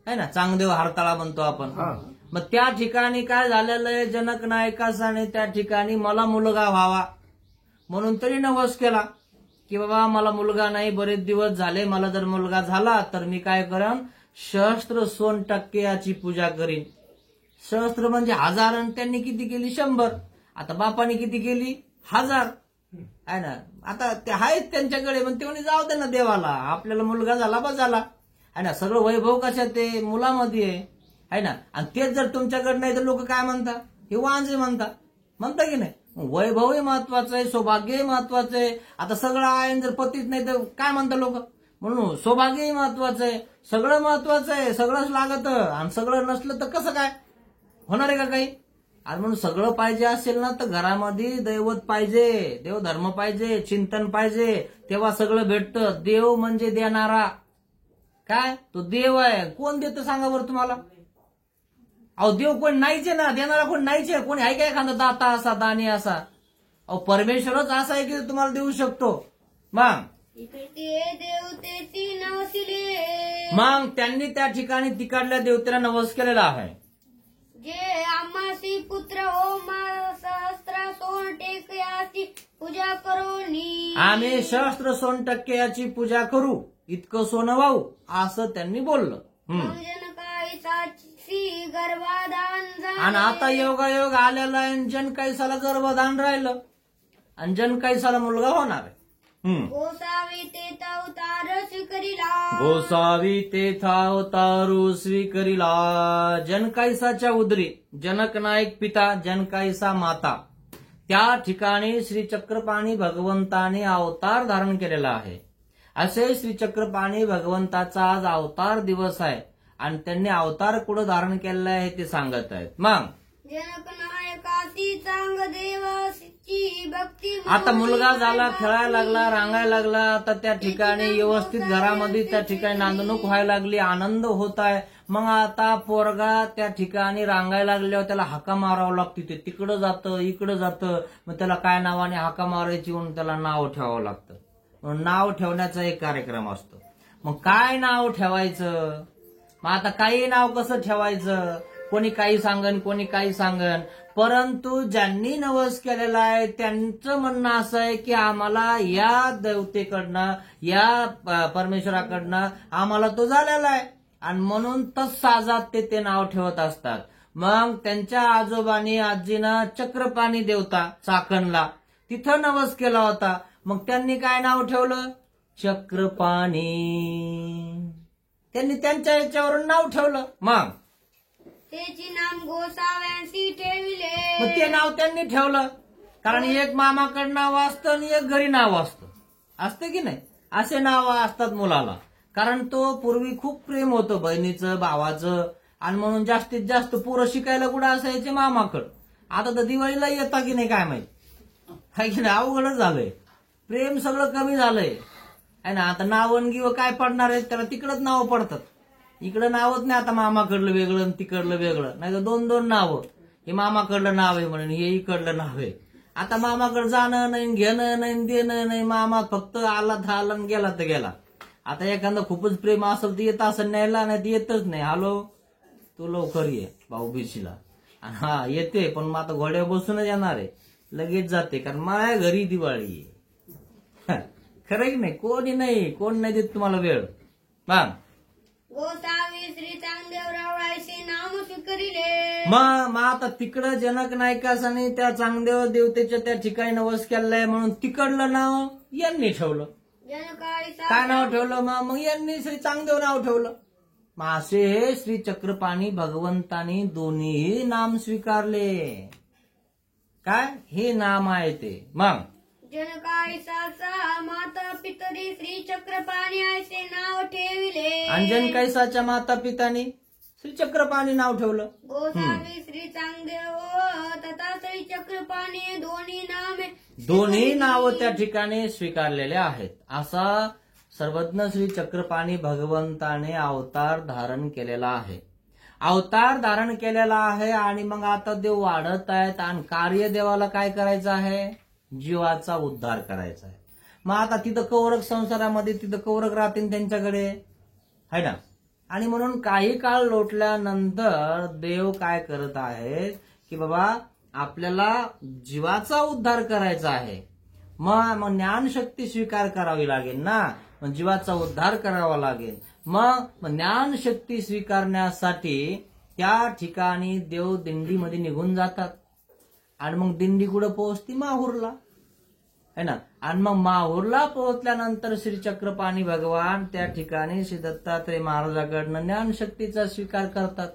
है ना, चांगदेव हरताळा म्हणतो आपण. मग त्या ठिकाणी काय झालेलं आहे, जनक नायकाने त्या ठिकाणी मला मुलगा व्हावा म्हणून तरी नवस केला की बाबा मला मुलगा नाही, बरेच दिवस झाले, मला जर मुलगा झाला तर मी काय करेन, 100 सोन टक्केयाची पूजा करीन. 100 म्हणजे 1000 आणि त्यांनी किती केली, 100. आता बापाने किती केली, 1000, आहे ना. आता ते आहेत त्यांच्याकडे, पण ते म्हणे जाऊ दे ना देवाला, आपल्याला मुलगा झाला बा झाला, आहे ना. सगळं वैभव कशात ते मुलामध्ये आहे ना. आणि तेच जर तुमच्याकडे नाही तर लोक काय म्हणतात, हे वांजे म्हणता की नाही. वैभवही महत्वाचं आहे, सौभाग्यही महत्वाचं आहे. आता सगळं आहे जर पतीच नाही तर काय म्हणतात लोक, म्हणून सौभाग्यही महत्वाचं आहे, सगळं महत्वाचं आहे, सगळंच लागत. आणि सगळं नसलं तर कसं काय होणार आहे का काही. आणि म्हणून सगळं पाहिजे असेल ना तर घरामध्ये दैवत पाहिजे, देवधर्म पाहिजे, चिंतन पाहिजे, तेव्हा सगळं भेटतं. देव म्हणजे देणारा, काय तो देव आहे. कोण देतं सांगा बरं तुम्हाला. अहो देव कोण नाहीच आहे ना, देणारा कोण नाहीच आहे. कोणी आहे काय एखादा दाता असा, दानी असा. अहो परमेश्वरच असा आहे की तुम्हाला देऊ शकतो. मग देवतेची नवसिले मग त्यांनी त्या ठिकाणी तिकडल्या देवतेला नवस केलेला आहे. जे आम्हासी पुत्र हो सहस्त्र सोन टेकयाची पूजा करोनी आम्ही 100 सोन टक्केयाची पूजा करू, इतकं सोनं वाहू, असं त्यांनी बोललं. गर्भाधान आणि आता योगायोग आलेला आहे, जनकाईसाला गर्भधान राहिलं आणि जनकाईसाला मुलगा होणार आहे. गोसावी तेथा अवतार स्वीकरिला गोसावी तेथा अवतारू स्वीकरिला. जनकाईसाच्या उदरी जनक नायक पिता, जनकाईसा माता, त्या ठिकाणी श्री चक्रपाणी भगवंताने अवतार धारण केलेला आहे. असे श्री चक्रपाणी भगवंताचा आज अवतार दिवस आहे आणि त्यांनी अवतार कुठं धारण केलेला आहे ते सांगत आहेत. मग जनकनायकाची श्री चांगदेवाची भक्ती आता मुलगा झाला, खेळायला लागला, रांगायला लागला, आता त्या ठिकाणी व्यवस्थित घरामध्ये त्या ठिकाणी नांदणूक व्हायला लागली, आनंद होत आहे. मग आता पोरगा त्या ठिकाणी रांगायला लागल्यावर त्याला हाका मारावं लागते. ते तिकडं जातं, इकडं जातं. मग त्याला काय नावाने हाका मारायची म्हणून त्याला नाव ठेवावं लागतं. म्हणून नाव ठेवण्याचा एक कार्यक्रम असतो. मग काय नाव ठेवायचं? मग आता काही नाव कसं ठेवायचं? कोणी काही सांगन, कोणी काही सांगन. परंतु ज्यांनी नवस केलेला आहे त्यांचं म्हणणं असं आहे की आम्हाला या देवतेकडनं, या परमेश्वराकडनं आम्हाला तो झालेला आहे, आणि म्हणून तत्साजात ते नाव ठेवत असतात. मग त्यांच्या आजोबांनी आजीनं चक्रपाणी देवता चाकणला तिथं नवस केला होता. मग त्यांनी काय नाव ठेवलं? चक्रपाणी. त्यांनी त्यांच्या याच्यावरून नाव ठेवलं. मग त्याची नाम गोसाव्यांशी ठेविले. मग ते नाव त्यांनी ठेवलं, कारण एक मामाकडं नाव असतं आणि एक घरी नाव असतं. असतं की नाही? असे नाव असतात मुलाला, कारण तो पूर्वी खूप प्रेम होतं बहिणीचं, भावाचं, आणि म्हणून जास्तीत जास्त पोरं शिकायला कुठं असायचे मामाकडं. आता तर दिवाळीला येता की नाही काय माहिती, काय की नाही? अवघडच झालंय, प्रेम सगळं कमी झालंय आहे ना. आता नावणगी काय पडणार आहेत, त्याला तिकडंच नावं पडतात. इकडं नावच नाही आता, मामाकडलं वेगळं आणि तिकडलं वेगळं, नाही तर दोन दोन नावं. हे मामाकडलं नाव आहे म्हणून हे इकडलं नाव आहे. आता मामाकडे जाणं नाही, घेणं नाही, देणं नाही. मामा फक्त आला तर आला आणि गेला तर गेला. आता एखादं खूपच प्रेम असेल तर येत असं न्यायला, नाही तर येतच नाही. हॅलो, तू लवकर ये भाऊ बिशीला. हा येते, पण मग आता घोड्या बसूनच येणार आहे, लगेच जाते, कारण माझ्या घरी दिवाळी आहे. खरं की नाही? कोण नाही देत तुम्हाला वेळ. बा गोसावी श्री चांगदेवरावळाचे नाम स्वीकारिले. मग आता तिकडं जनक नायकासाने त्या चांगदेव देवतेच्या त्या ठिकाणी नवस केलाय म्हणून तिकडलं नाव यांनी ठेवलं. जनकाळी काय नाव ठेवलं? मग यांनी श्री चांगदेव नाव ठेवलं. मग असे हे श्री चक्रपाणी भगवंतानी दोन्ही नाम स्वीकारले. काय हे नाम आहे ते. मग जनकाळी साचा माता पितरी श्री चक्रपाणी असे नाव ठेविले. अंजन कैसाच्या माता पितानी श्री चक्रपाणी नाव ठेवलं. गोसावी श्री चांगदेव तथा श्री चक्रपाणी दोन्ही नाव त्या ठिकाणी स्वीकारलेले आहेत. असा सर्वज्ञ श्री चक्रपाणी भगवंताने अवतार धारण केलेला आहे. अवतार धारण केलेला आहे आणि मग आता देव वाढत आहेत, आणि कार्य देवाला काय करायचं आहे? जीवाचा उद्धार करायचा आहे. मग आता तिथं कौरक संसारामध्ये तिथं कौरक राहतील त्यांच्याकडे, है ना. आणि म्हणून काही काळ लोटल्यानंतर देव काय करत आहेत की बाबा आपल्याला जीवाचा उद्धार करायचा आहे. मग ज्ञानशक्ती स्वीकार करावी लागेल ना, मग जीवाचा उद्धार करावा लागेल. मग ज्ञानशक्ती स्वीकारण्यासाठी त्या ठिकाणी देव दिंडीमध्ये निघून जातात, आणि मग दिंडी कुठं पोहोचती? माहूरला, है ना. आणि मग माहूरला पोहोचल्यानंतर श्री चक्रपाणी भगवान त्या ठिकाणी श्री दत्तात्रय महाराजाकडनं ज्ञानशक्तीचा स्वीकार करतात.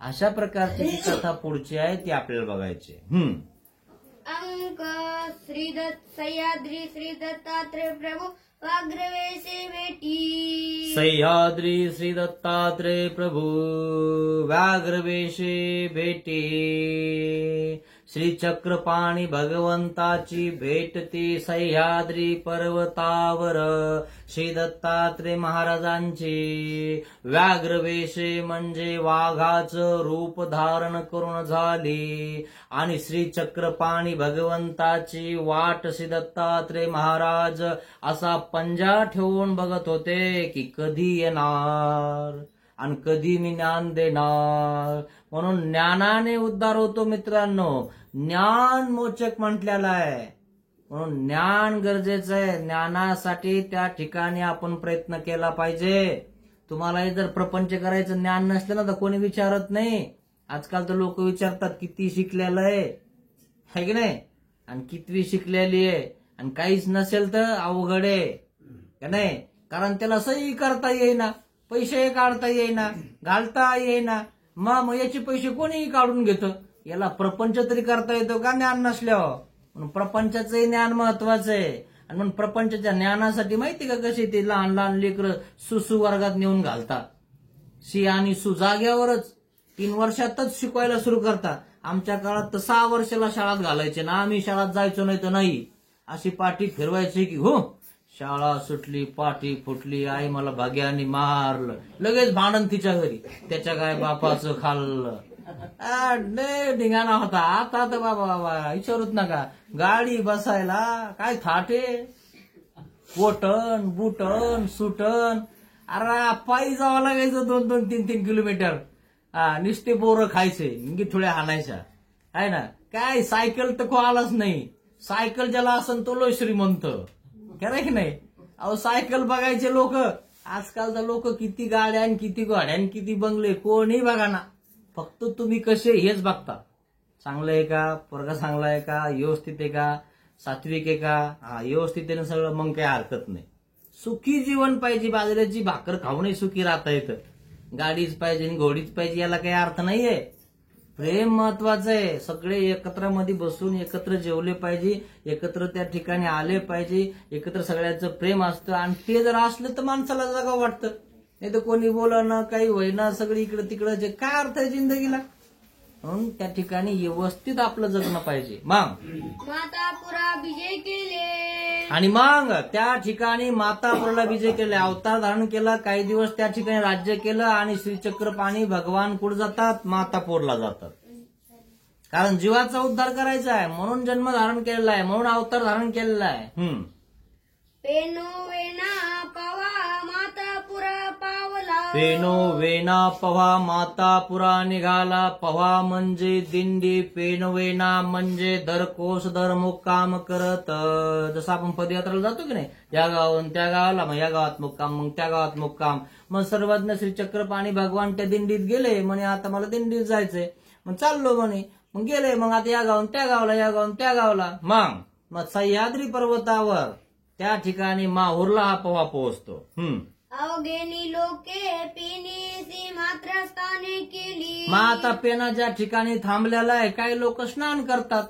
अशा प्रकारची जी कथा पुढची आहे ती आपल्याला बघायची. अंक श्री सह्याद्री श्री दत्तात्रय प्रभू व्याघ्रवेशे भेटी. सह्याद्री श्री दत्तात्रय प्रभू व्याघ्रवेशे भेटी. श्री चक्रपाणी भगवंताची भेटती सह्याद्री पर्वतावर. श्री दत्तात्रय महाराजांची व्याघ्रवेशे म्हणजे वाघाचं रूप धारण करून झाली, आणि श्री चक्रपाणी भगवंताची वाट श्री दत्तात्रय महाराज असा पंजा ठेवून बघत होते की कधी येणार आणि कधी मी ज्ञान देणार. म्हणून ज्ञानाने उद्धार होतो मित्रांनो. ज्ञान मोचक म्हटलेला आहे, म्हणून ज्ञान गरजेचं आहे. ज्ञानासाठी त्या ठिकाणी आपण प्रयत्न केला पाहिजे. तुम्हाला जर प्रपंच करायचं ज्ञान नसलं ना तर कोणी विचारत नाही. आजकाल तर लोक विचारतात किती शिकलेलं आहे की नाही, आणि कितवी शिकलेली आहे, आणि काहीच नसेल तर अवघड आहे का नाही. कारण त्याला सही करता येईना, पैसे काढता येईना, घालता येईना. मग याचे पैसे कोणीही काढून घेतं. याला प्रपंच तरी करता येतो का ज्ञान नसल्यावर? म्हणून प्रपंचाचंही ज्ञान महत्वाचं आहे. आणि म्हणून प्रपंचाच्या ज्ञानासाठी माहिती का कशी ते लहान लहान लेकरं सुसु वर्गात नेऊन घालतात. सी आणि सु जाग्यावरच, 3 वर्षातच शिकवायला सुरू करतात. आमच्या काळात तर 6 वर्षाला शाळेत घालायचे ना, आम्ही शाळेत जायचो नाही तर नाही, अशी पाठी फिरवायची की हो शाळा सुटली, पाठी फुटली, आई मला भाग्याने मारलं, लगेच भांडण तिच्या घरी, त्याच्या काय बापाचं खाल्लं. लय धिंगाणा होता. आता तर बाबा विचारूच नका, गाडी बसायला काय थाटे, कोटन बुटन सुटन, अरे पायी जावं लागायचं 2-2, 3-3 किलोमीटर. नुसते बोरं खायचे, गिठुळ्या हाणायच्या आहे ना. काय सायकल तर आलाच नाही. सायकल ज्याला असन तो लो श्रीमंत, खरं की नाही. अहो सायकल बघायचे लोक, आजकालचा लोक किती गाड्या आणि किती गाड्या आणि किती बंगले, कोणी बघा ना. फक्त तुम्ही कसे हेच बघता. चांगलं आहे का, पोरगा चांगला आहे का, व्यवस्थित आहे का, सात्विक आहे का, व्यवस्थित आहे ना सगळं, मग काही हरकत नाही. सुखी जीवन पाहिजे, बाजरीची भाकर खाऊनही सुखी राहता येतं. गाडीच पाहिजे आणि घोडीच पाहिजे याला काही अर्थ नाहीये. प्रेम महत्वाचं आहे. सगळे एकत्र मध्ये बसून एकत्र जेवले पाहिजे, एकत्र त्या ठिकाणी आले पाहिजे, एकत्र सगळ्यांचं प्रेम असतं. आणि ते जर असलं तर माणसाला जगावं वाटतं. नाही तर कोणी बोलणं काही होईना, सगळी इकडं तिकडं, जे काय अर्थ आहे जिंदगीला. म्हणून त्या ठिकाणी व्यवस्थित आपलं जगणं पाहिजे. मग मातापुरा विजय केले, आणि मग त्या ठिकाणी मातापुराला विजय केले, अवतार धारण केला, काही दिवस त्या ठिकाणी राज्य केलं. आणि श्रीचक्रपाणी भगवान कुठं जातात, मातापूरला जातात. कारण जीवाचा उद्धार करायचा आहे म्हणून जन्म धारण केलेला आहे, म्हणून अवतार धारण केलेला आहे. पेनो वेना पवा मातापुरा पावला, पेनो वेना पव्हा मातापुरा निघाला. पव्हा म्हणजे दिंडी, पेनवेना म्हणजे दर कोस दर मुक्काम करत. जसं आपण पदयात्रेला जातो की नाही, या गावाहून त्या गावाला, मग या गावात मुक्काम, मग त्या गावात मुक्काम. मग सर्वज्ञ श्री चक्रपाणी भगवान त्या दिंडीत गेले, म्हणे आता मला दिंडीत जायचंय, मग चाललो म्हणे. मग गेले, मग आता या गावून त्या गावाला, या गावून त्या गावाला. मग सह्याद्री पर्वतावर त्या ठिकाणी माहूरला हा पव्हा पोहोचतो. अवघेनी लोके पिनीसी मात्र स्थाने केली. मग आता पेना ज्या ठिकाणी थांबलेला आहे, काही लोक स्नान करतात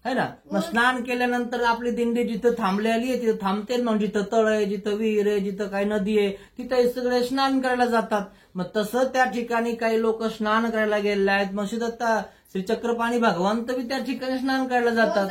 है ना. मग स्नान केल्यानंतर आपली दिंडी जिथं थांबलेली आहे तिथं थांबते. मग जिथं तळ आहे, जिथं विहीर आहे, जिथं काही नदी आहे, तिथं सगळे स्नान करायला जातात. मग तसं त्या ठिकाणी काही लोक स्नान करायला गेलेले आहेत. मग दत्ता श्री चक्रपाणी भगवान तर त्या ठिकाणी स्नान करायला जातात.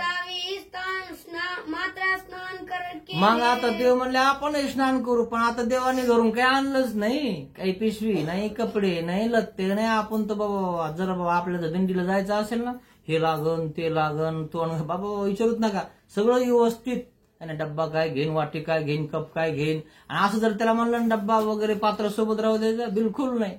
मात्र स्नान करत मग आता देव म्हणले आपणही स्नान करू, पण आता देवाने घरून काही आणलंच नाही, काही पिशवी नाही, कपडे नाही, लत्ते नाही. आपण तर बाबा जरा बाबा आपल्याला दिंडीला जायचं असेल ना, हे लागन ते लागन, तो बाबा विचारूच नका, सगळं व्यवस्थित. आणि डब्बा काय घेईन, वाटी काय घेईन, कप काय घेईन. आणि असं जर त्याला म्हणलं डब्बा वगैरे पात्र सोबत राहू द्यायचं, बिलकुल नाही.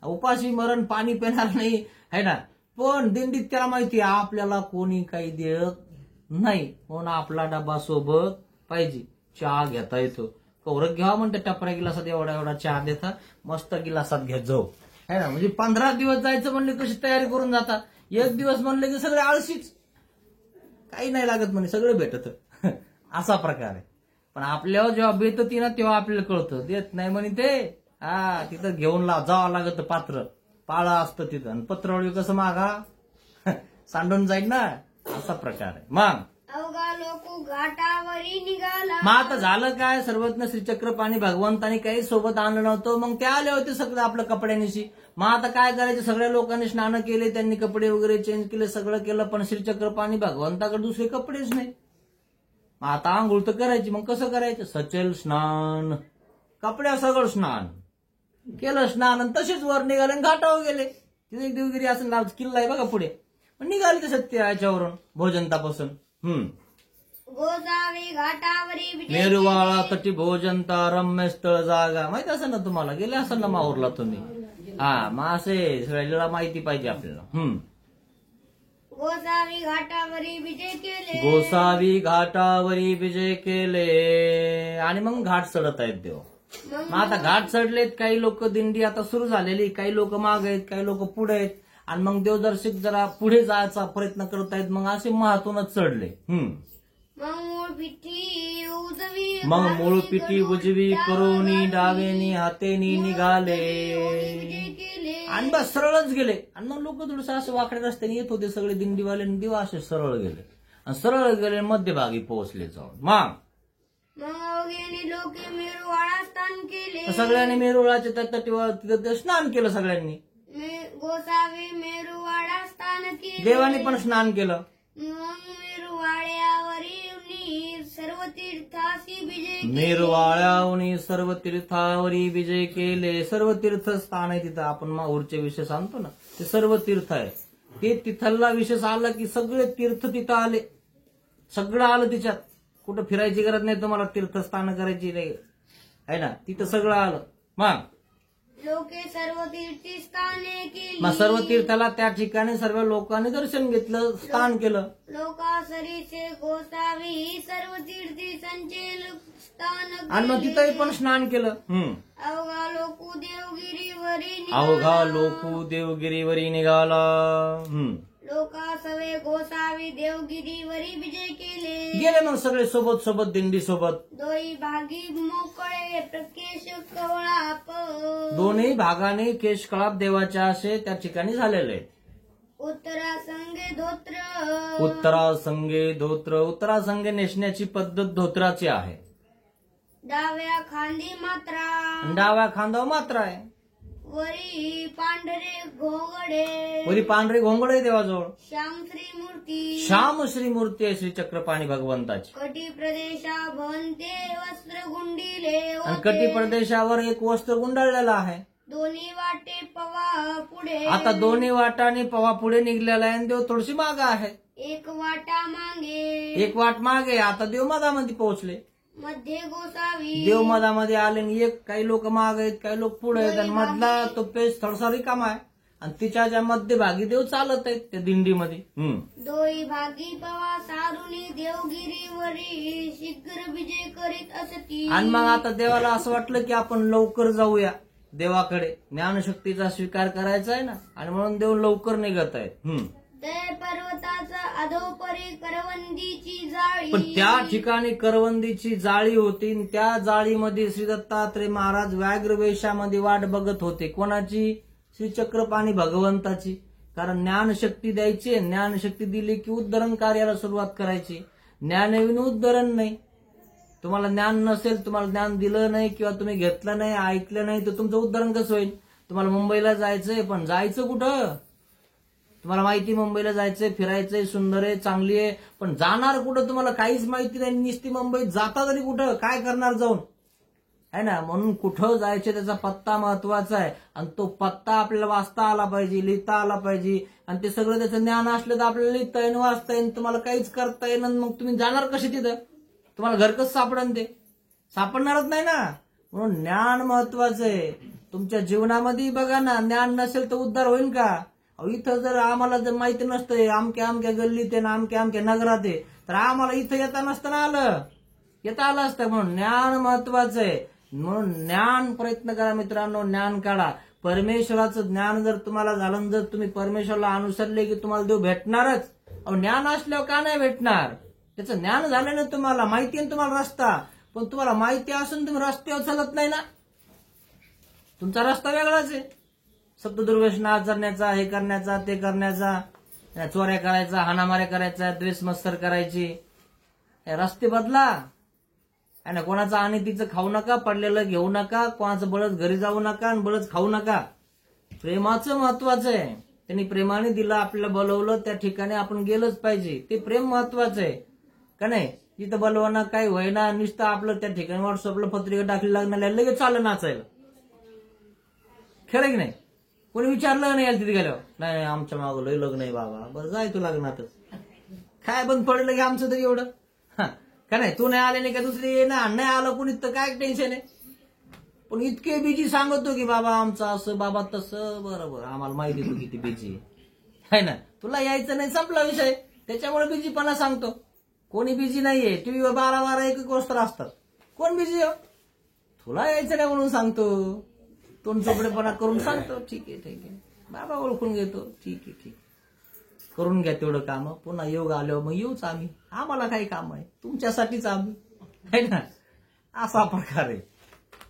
उपाशी मरण, पाणी पिणार नाही है ना. पण दिंडीत त्याला माहिती आहे आपल्याला कोणी काही देत नाही, म्हणून आपला डबा सोबत पाहिजे. चहा घेता येतो, कौरक घ्यावा म्हणते, टपऱ्या गिलासात एवढा एवढा चहा देता, मस्त गिलासात घेत जाऊ है ना. म्हणजे 15 दिवस जायचं म्हणले कशी तयारी करून जातात. एक दिवस म्हणले की सगळे आळशीच, काही नाही लागत म्हणे, सगळं भेटत असा प्रकार आहे. पण आपल्यावर जेव्हा बेतती ना तेव्हा आपल्याला कळतं, देत नाही म्हणे ते. तिथं घेऊन जावं लागत, पात्र पाळा असतं तिथं. आणि पत्रवळी कसं मागा सांडून जाईल ना, असा प्रकार आहे. मग अवघा लोक घाटावरी निघाला. मग आता झालं काय, सर्वज्ञ श्रीचक्रपाणी भगवंतानी काही सोबत आणलं नव्हतं. मग ते आले होते सगळं आपल्या कपड्यांनीशी. मग आता काय करायचं, सगळ्या लोकांनी स्नान केले, त्यांनी कपडे वगैरे चेंज केले, सगळं केलं. पण श्रीचक्रपाणी भगवंताकडे दुसरे कपडेच नाही. मग आता आंघोळ तर करायची, मग कसं करायचं, सचल स्नान, कपड्या सगळं स्नान केलं, स्नान. आणि तसेच वर निघाले आणि घाटावर गेले. तिथे एक देवगिरी असं किल्ला आहे बघा पुढे, पण निघाले तसं त्या याच्यावरून भोजनतापासून. गोसावी घाटावरी विजय मेरुवाळा तटी भोजनता रम्य स्थळ जागा, माहिती असेल ना तुम्हाला, गेले असेल ना माहूरला तुम्ही. मग असे सगळ्याला माहिती पाहिजे आपल्याला. गोसावी घाटावरी विजय केले. गोसावी घाटावरी विजय केले. आणि मग घाट चढत आहेत देव. मग आता घाट चढलेत, काही लोक दिंडी आता सुरू झालेली, काही लोक माग आहेत, काही लोक पुढे आहेत. आणि मग देवदर्शक जरा पुढे जायचा प्रयत्न करतायत. मग असे महातूनच चढले. मग मूळ पिठी उजवी करोनी डावेनी हातेनी निघाले. आणि बस सरळच गेले. आणि मग लोक थोडस असं वाकड्या रस्त्याने येत होते सगळे दिंडीवाले, दिवा असे सरळ गेले आणि सरळ गेले, मध्यभागी पोहोचले जाऊन. मग अवघेनी लोके मेरुवाळा स्नान केले. सगळ्यांनी मेरुळाच्या तटीवर तिथं स्नान केलं सगळ्यांनी. गोसावी मेरुवाडा स्थान केले. देवाने पण स्नान केलं. मग मेरुवाड्यावरील सर्व तीर्थासी विजय केले. मेरुवाळ्याहून सर्व तीर्थावरी विजय केले. सर्व तीर्थ स्थान आहे तिथं. आपण माहूरचे विशेष आणतो ना, ते सर्व तीर्थ आहे. ते तिथला विशेष आला की सगळे तीर्थ तिथं आले. सगळं आलं तिच्यात. कुठं फिरायची गरज नाही तुम्हाला, तीर्थस्थान करायची नाही आहे ना, तिथं सगळं आलं. मग लोके सर्व तीर्थस्थाने केली. मग सर्व तीर्थाला त्या ठिकाणी सर्व लोकांनी दर्शन घेतलं, स्नान केलं. लोकासरीचे गोसावी सर्व तीर्थी संचेल स्थान आणि मग तिथंही पण स्नान केलं. अवघा लोकू देवगिरीवरी अवघा लोकू देवगिरीवरी निघाला. लोकासवे गोसावी देवगिरीवरी विजय केले. गेले मग सगळे सोबत सोबत, दिंडी सोबत. दोई भागी मोकळे प्रकेश कवळाप. दोन्ही भागाने केशकळाप देवाच्या असे त्या ठिकाणी झालेले. उत्तरासंगे धोत्र. उत्तरासंगे धोत्र. उत्तरासंगे नेसण्याची पद्धत धोत्राची आहे. डाव्या खांदी मात्रा. डाव्या खांदावर मात्र आहे. वरी पांढरे घोंगडे. वरी पांढरे घोंगड आहे देवाजवळ. श्यामश्री मूर्ती. श्याम श्री मूर्ती आहे श्री चक्रपाणी भगवंताची. कटी प्रदेशा भवंते वस्त्र गुंडीले. आणि कटी प्रदेशावर एक वस्त्र गुंडाळलेलं आहे. दोन्ही वाटे पवा पुढे. आता दोन्ही वाटाने पवा पुढे निघलेला आहे आणि देव थोडीशी मागे आहे. एक वाटा मागे. एक वाट मागे. आता देव मधामध्ये पोहोचले. मध्ये गोसावी. देव मधामध्ये आले आणि एक काही लोक माग आहेत, काही लोक पुढे आहेत, आणि मधला तो पेज थोडासा रिकामा आहे आणि तिच्या ज्या मध्यभागी देव चालत आहेत त्या दिंडीमध्ये. दोई भागी पवा सारुनी देवगिरीवरी शीघ्र विजय करीत असती. आणि मग आता देवाला असं वाटलं की आपण लवकर जाऊया देवाकडे, ज्ञानशक्तीचा स्वीकार करायचा आहे ना, आणि म्हणून देव लवकर निघत आहेत. ते पर्वताचा अधोपरी करवंदीची जाळी. पण त्या ठिकाणी करवंदीची जाळी होती. त्या जाळीमध्ये श्री दत्तात्रय महाराज व्याघ्र वेशामध्ये वाट बघत होते. कोणाची? श्री चक्रपाणी भगवंताची. कारण ज्ञानशक्ती द्यायची. ज्ञानशक्ती दिली की उद्धरण कार्याला सुरुवात करायची. ज्ञानविन उद्धरण नाही. तुम्हाला ज्ञान नसेल, तुम्हाला ज्ञान दिलं नाही किंवा तुम्ही घेतलं नाही, ऐकलं नाही, तर तुमचं उद्धरण कसं होईल? तुम्हाला मुंबईला जायचंय, पण जायचं कुठं? तुम्हाला माहिती मुंबईला जायचंय, फिरायचंय, सुंदर आहे, चांगली आहे, पण जाणार कुठं तुम्हाला काहीच माहिती नाही. नुसती मुंबईत जाता तरी कुठं, काय करणार जाऊन, है ना? म्हणून कुठं जायचं त्याचा पत्ता महत्वाचा आहे. आणि तो पत्ता आपल्याला वाचता आला पाहिजे, लिहिता आला पाहिजे. आणि ते सगळं त्याचं ज्ञान असलं तर आपल्याला लिहिता येईन, वाचता येईन, तुम्हाला काहीच करता येईन. मग तुम्ही जाणार कसे तिथं? तुम्हाला घर कसं सापडन? ते सापडणारच नाही ना. म्हणून ज्ञान महत्वाचं आहे. तुमच्या जीवनामध्ये बघा ना, ज्ञान नसेल तर उद्धार होईल का? इथं जर आम्हाला जर माहिती नसतं आमक्या आमक्या गल्लीत आहे ना, आमक्या आमक्या नगरात आहे, तर आम्हाला इथं येता नसतं ना आलं, येता आलं असतं. म्हणून ज्ञान महत्वाचं आहे. म्हणून ज्ञान प्रयत्न करा मित्रांनो, ज्ञान काढा. परमेश्वराचं ज्ञान जर तुम्हाला झालं, जर तुम्ही परमेश्वराला अनुसरले की तुम्हाला देव भेटणारच. ज्ञान असल्यावर का नाही भेटणार? त्याचं ज्ञान झालं ना, तुम्हाला माहिती आहे तुम्हाला रस्ता, पण तुम्हाला माहिती असून तुम्ही रस्त्यावर चालत नाही ना, तुमचा रस्ता वेगळाच आहे. सप्तदुर्व्यसन आचरण्याचा, हे करण्याचा, ते करण्याचा, चोऱ्या करायचा, हाणामाऱ्या करायचा, द्वेष मत्सर करायची. रस्ते बदला. आणि कोणाचं अनितीचं खाऊ नका, पडलेलं घेऊ नका, कोणाचं बळच घरी जाऊ नका आणि बळच खाऊ नका. प्रेमाचं महत्वाचं आहे. त्यांनी प्रेमाने दिलं, आपल्याला बोलवलं, त्या ठिकाणी आपण गेलंच पाहिजे. ते प्रेम महत्वाचं आहे का नाही? जिथं बोलवणं काही होईना, नुसतं आपलं त्या ठिकाणी व्हॉट्सअपला पत्रिका टाकली, लग्नाला लगेच चाललं नाचायला. खरं की नाही? कोणी विचारलं नाही तिथे गेल्यावर, नाही आमच्या मागं लय लग्न आहे बाबा, बरं जाय तू लग्नातच. काय बंद पडलं की आमचं तरी एवढं का नाही? तू नाही आले नाही का दुसरी ये ना, नाही आलं कुणी तर काय टेन्शन आहे. पण इतके बिजी सांगतो की बाबा आमचं असं, बाबा तसं. बरोबर, आम्हाला माहिती तू किती बिजी आहे ना. तुला यायचं नाही, संपला विषय. त्याच्यामुळे बिजीपणा सांगतो. कोणी बिजी नाहीये. टीव्हीवर 12-12 एक गोष्ट असतात. कोण बिजी हो? तुला यायचं नाही म्हणून सांगतो. तोंड चोपडेपणा करून सांगतो. ठीक आहे, ठीक आहे बाबा, ओळखून घेतो. ठीक आहे, ठीक आहे, करून घ्या तेवढं काम. पुन्हा योग आल्यावर मग येऊच आम्ही. आम्हाला काही काम आहे, तुमच्यासाठीच आम्ही, है ना. असा प्रकार आहे.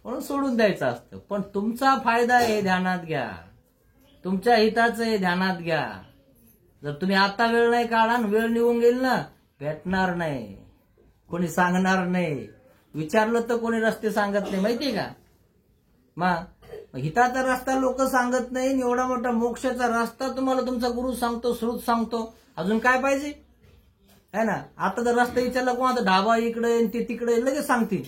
म्हणून सोडून द्यायचं असतं. पण तुमचा फायदा आहे ध्यानात घ्या. तुमच्या हिताचं आहे ध्यानात घ्या. जर तुम्ही आता वेळ नाही काढा, वेळ निघून गेली ना, भेटणार नाही, कोणी सांगणार नाही. विचारलं तर कोणी रस्ते सांगत नाही, माहितीये का? मग हिताचा रस्ता लोक सांगत नाही, एवढा मोठा मोक्षाचा रस्ता तुम्हाला तुमचा गुरु सांगतो, श्रुत सांगतो. अजून काय पाहिजे है ना. आता जर रस्ता विचारला कोणाचा ढाबा इकडे ते तिकडे लगेच सांगतील,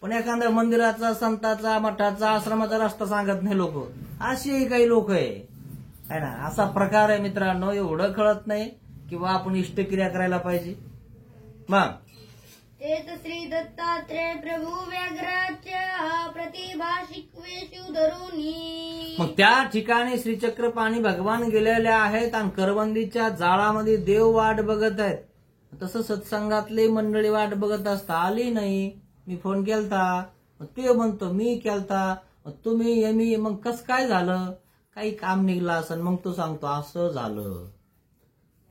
पण एखाद्या मंदिराचा, संताचा, मठाचा, आश्रमाचा रस्ता सांगत नाही लोक. अशी काही लोक आहे ना. असा प्रकार आहे मित्रांनो. एवढं कळत नाही किंवा आपण इष्टक्रिया करायला पाहिजे. मग तेच श्री दत्तात्रय प्रभू व्याघ्राच्या प्रतिभा शिकवेशु धरुनी. मग त्या ठिकाणी श्रीचक्र पाणी भगवान गेलेले आहेत आणि करवंदीच्या जाळामध्ये देव वाट बघत आहेत. तसं सत्संगातली मंडळी वाट बघत असता, आली नाही. मी फोन केलता, ते म्हणतो मी केलता, तुम्ही मी. मग कस काय झालं, काही काम निघलं असं. मग तो सांगतो असं झालं,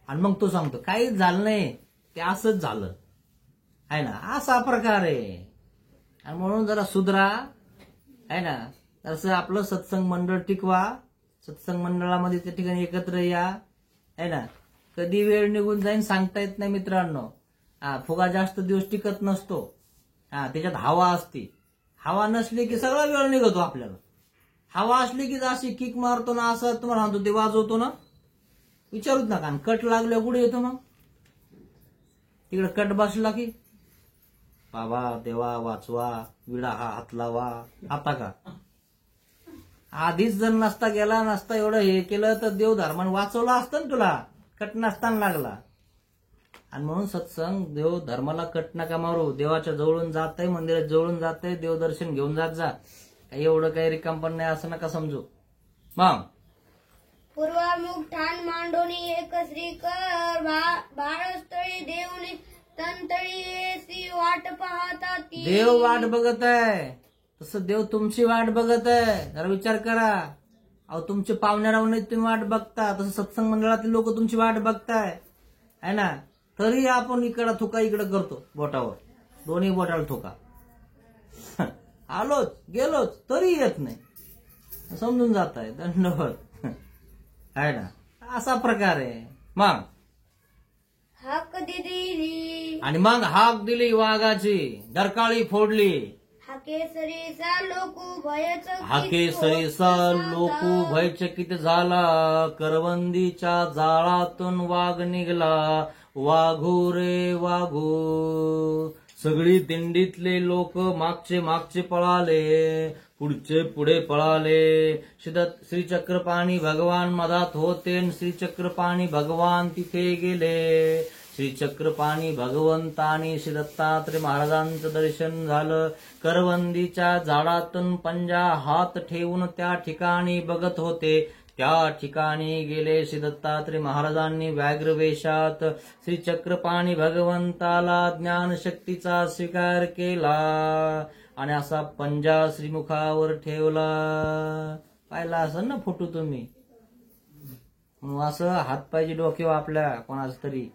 आणि मग तो सांगतो काहीच झालं नाही, ते असंच झालं आहे ना. असा प्रकार आहे. आणि म्हणून जरा सुधरा आहे ना. तसं आपलं सत्संग मंडळ टिकवा, सत्संग मंडळामध्ये त्या ठिकाणी एकत्र या आहे ना. कधी वेळ निघून जाईन सांगता येत नाही मित्रांनो. फुगा जास्त दिवस टिकत नसतो. त्याच्यात हवा असते. हवा नसली की सगळा वेळ निघतो आपल्याला. हवा असली की अशी किक मारतो ना, असं तुम्हाला म्हणतो ते वाजवतो ना, विचारूच नका. आणि कट लागल्या पुढे येतो मग. तिकडे कट बसला की बाबा देवा वाचवा, विडा हा हात लावा. आता का आधीच जर नसता गेला नसता एवढं हे केलं तर देव धर्माने वाचवला असतं ना तुला. कट नसताना लागला. आणि म्हणून सत्संग देव धर्माला कट नका मारू. देवाच्या जवळून जात मंदिरात जवळून जात देवदर्शन घेऊन जात जा. काही एवढं काही रिकाम पण नाही असं नका समजू. मग पूर्वामुख ठाण मांडोनी एक श्रीकर भारस्थळी देवनी तंतळी वाट पाहता ती. देव वाट बघत आहे, तसं देव तुमची वाट बघत आहे. जरा विचार करा. अहो तुमचे पाहुण्या राहून तुम्ही वाट बघता, तसं सत्संग मंडळातील लोक तुमची वाट बघताय है ना. तरी आपण इकडं थुका इकडं करतो बोटावर, दोन्ही बोटाला थुका. आलोच गेलोच तरी येत नाही, समजून जात आहे. दंडवत आहे ना. असा प्रकार आहे. मग हाक दिली आणि मग हाक दिली वाघाची, डरकाळी फोडली. हाकेसरीचा लोकू भयचकित हाकेसरीचा लोकू भयचकित झाला. करवंदीच्या जाळातून वाघ निघला. वाघू रे वाघू. सगळी दिंडीतले लोक मागचे मागचे पळाले, पुढचे पुढे पळाले. श्रीचक्रपाणी भगवान मधात होते, श्रीचक्रपाणी भगवान तिथे गेले. श्रीचक्रपाणी भगवंतानी श्री दत्तात्रय महाराजांचं दर्शन झालं. करवंदीच्या झाडातून पंजा हात ठेवून त्या ठिकाणी बघत होते. त्या ठिकाणी गेले श्री दत्तात्रय महाराजांनी व्याघ्र वेशात. श्रीचक्रपाणी भगवंताला ज्ञानशक्तीचा स्वीकार केला आणि असा पंजा श्रीमुखावर ठेवला. पाहिला असं ना फोटो तुम्ही. असं हातपायची डोक्यावर आपल्या कोणाच तरी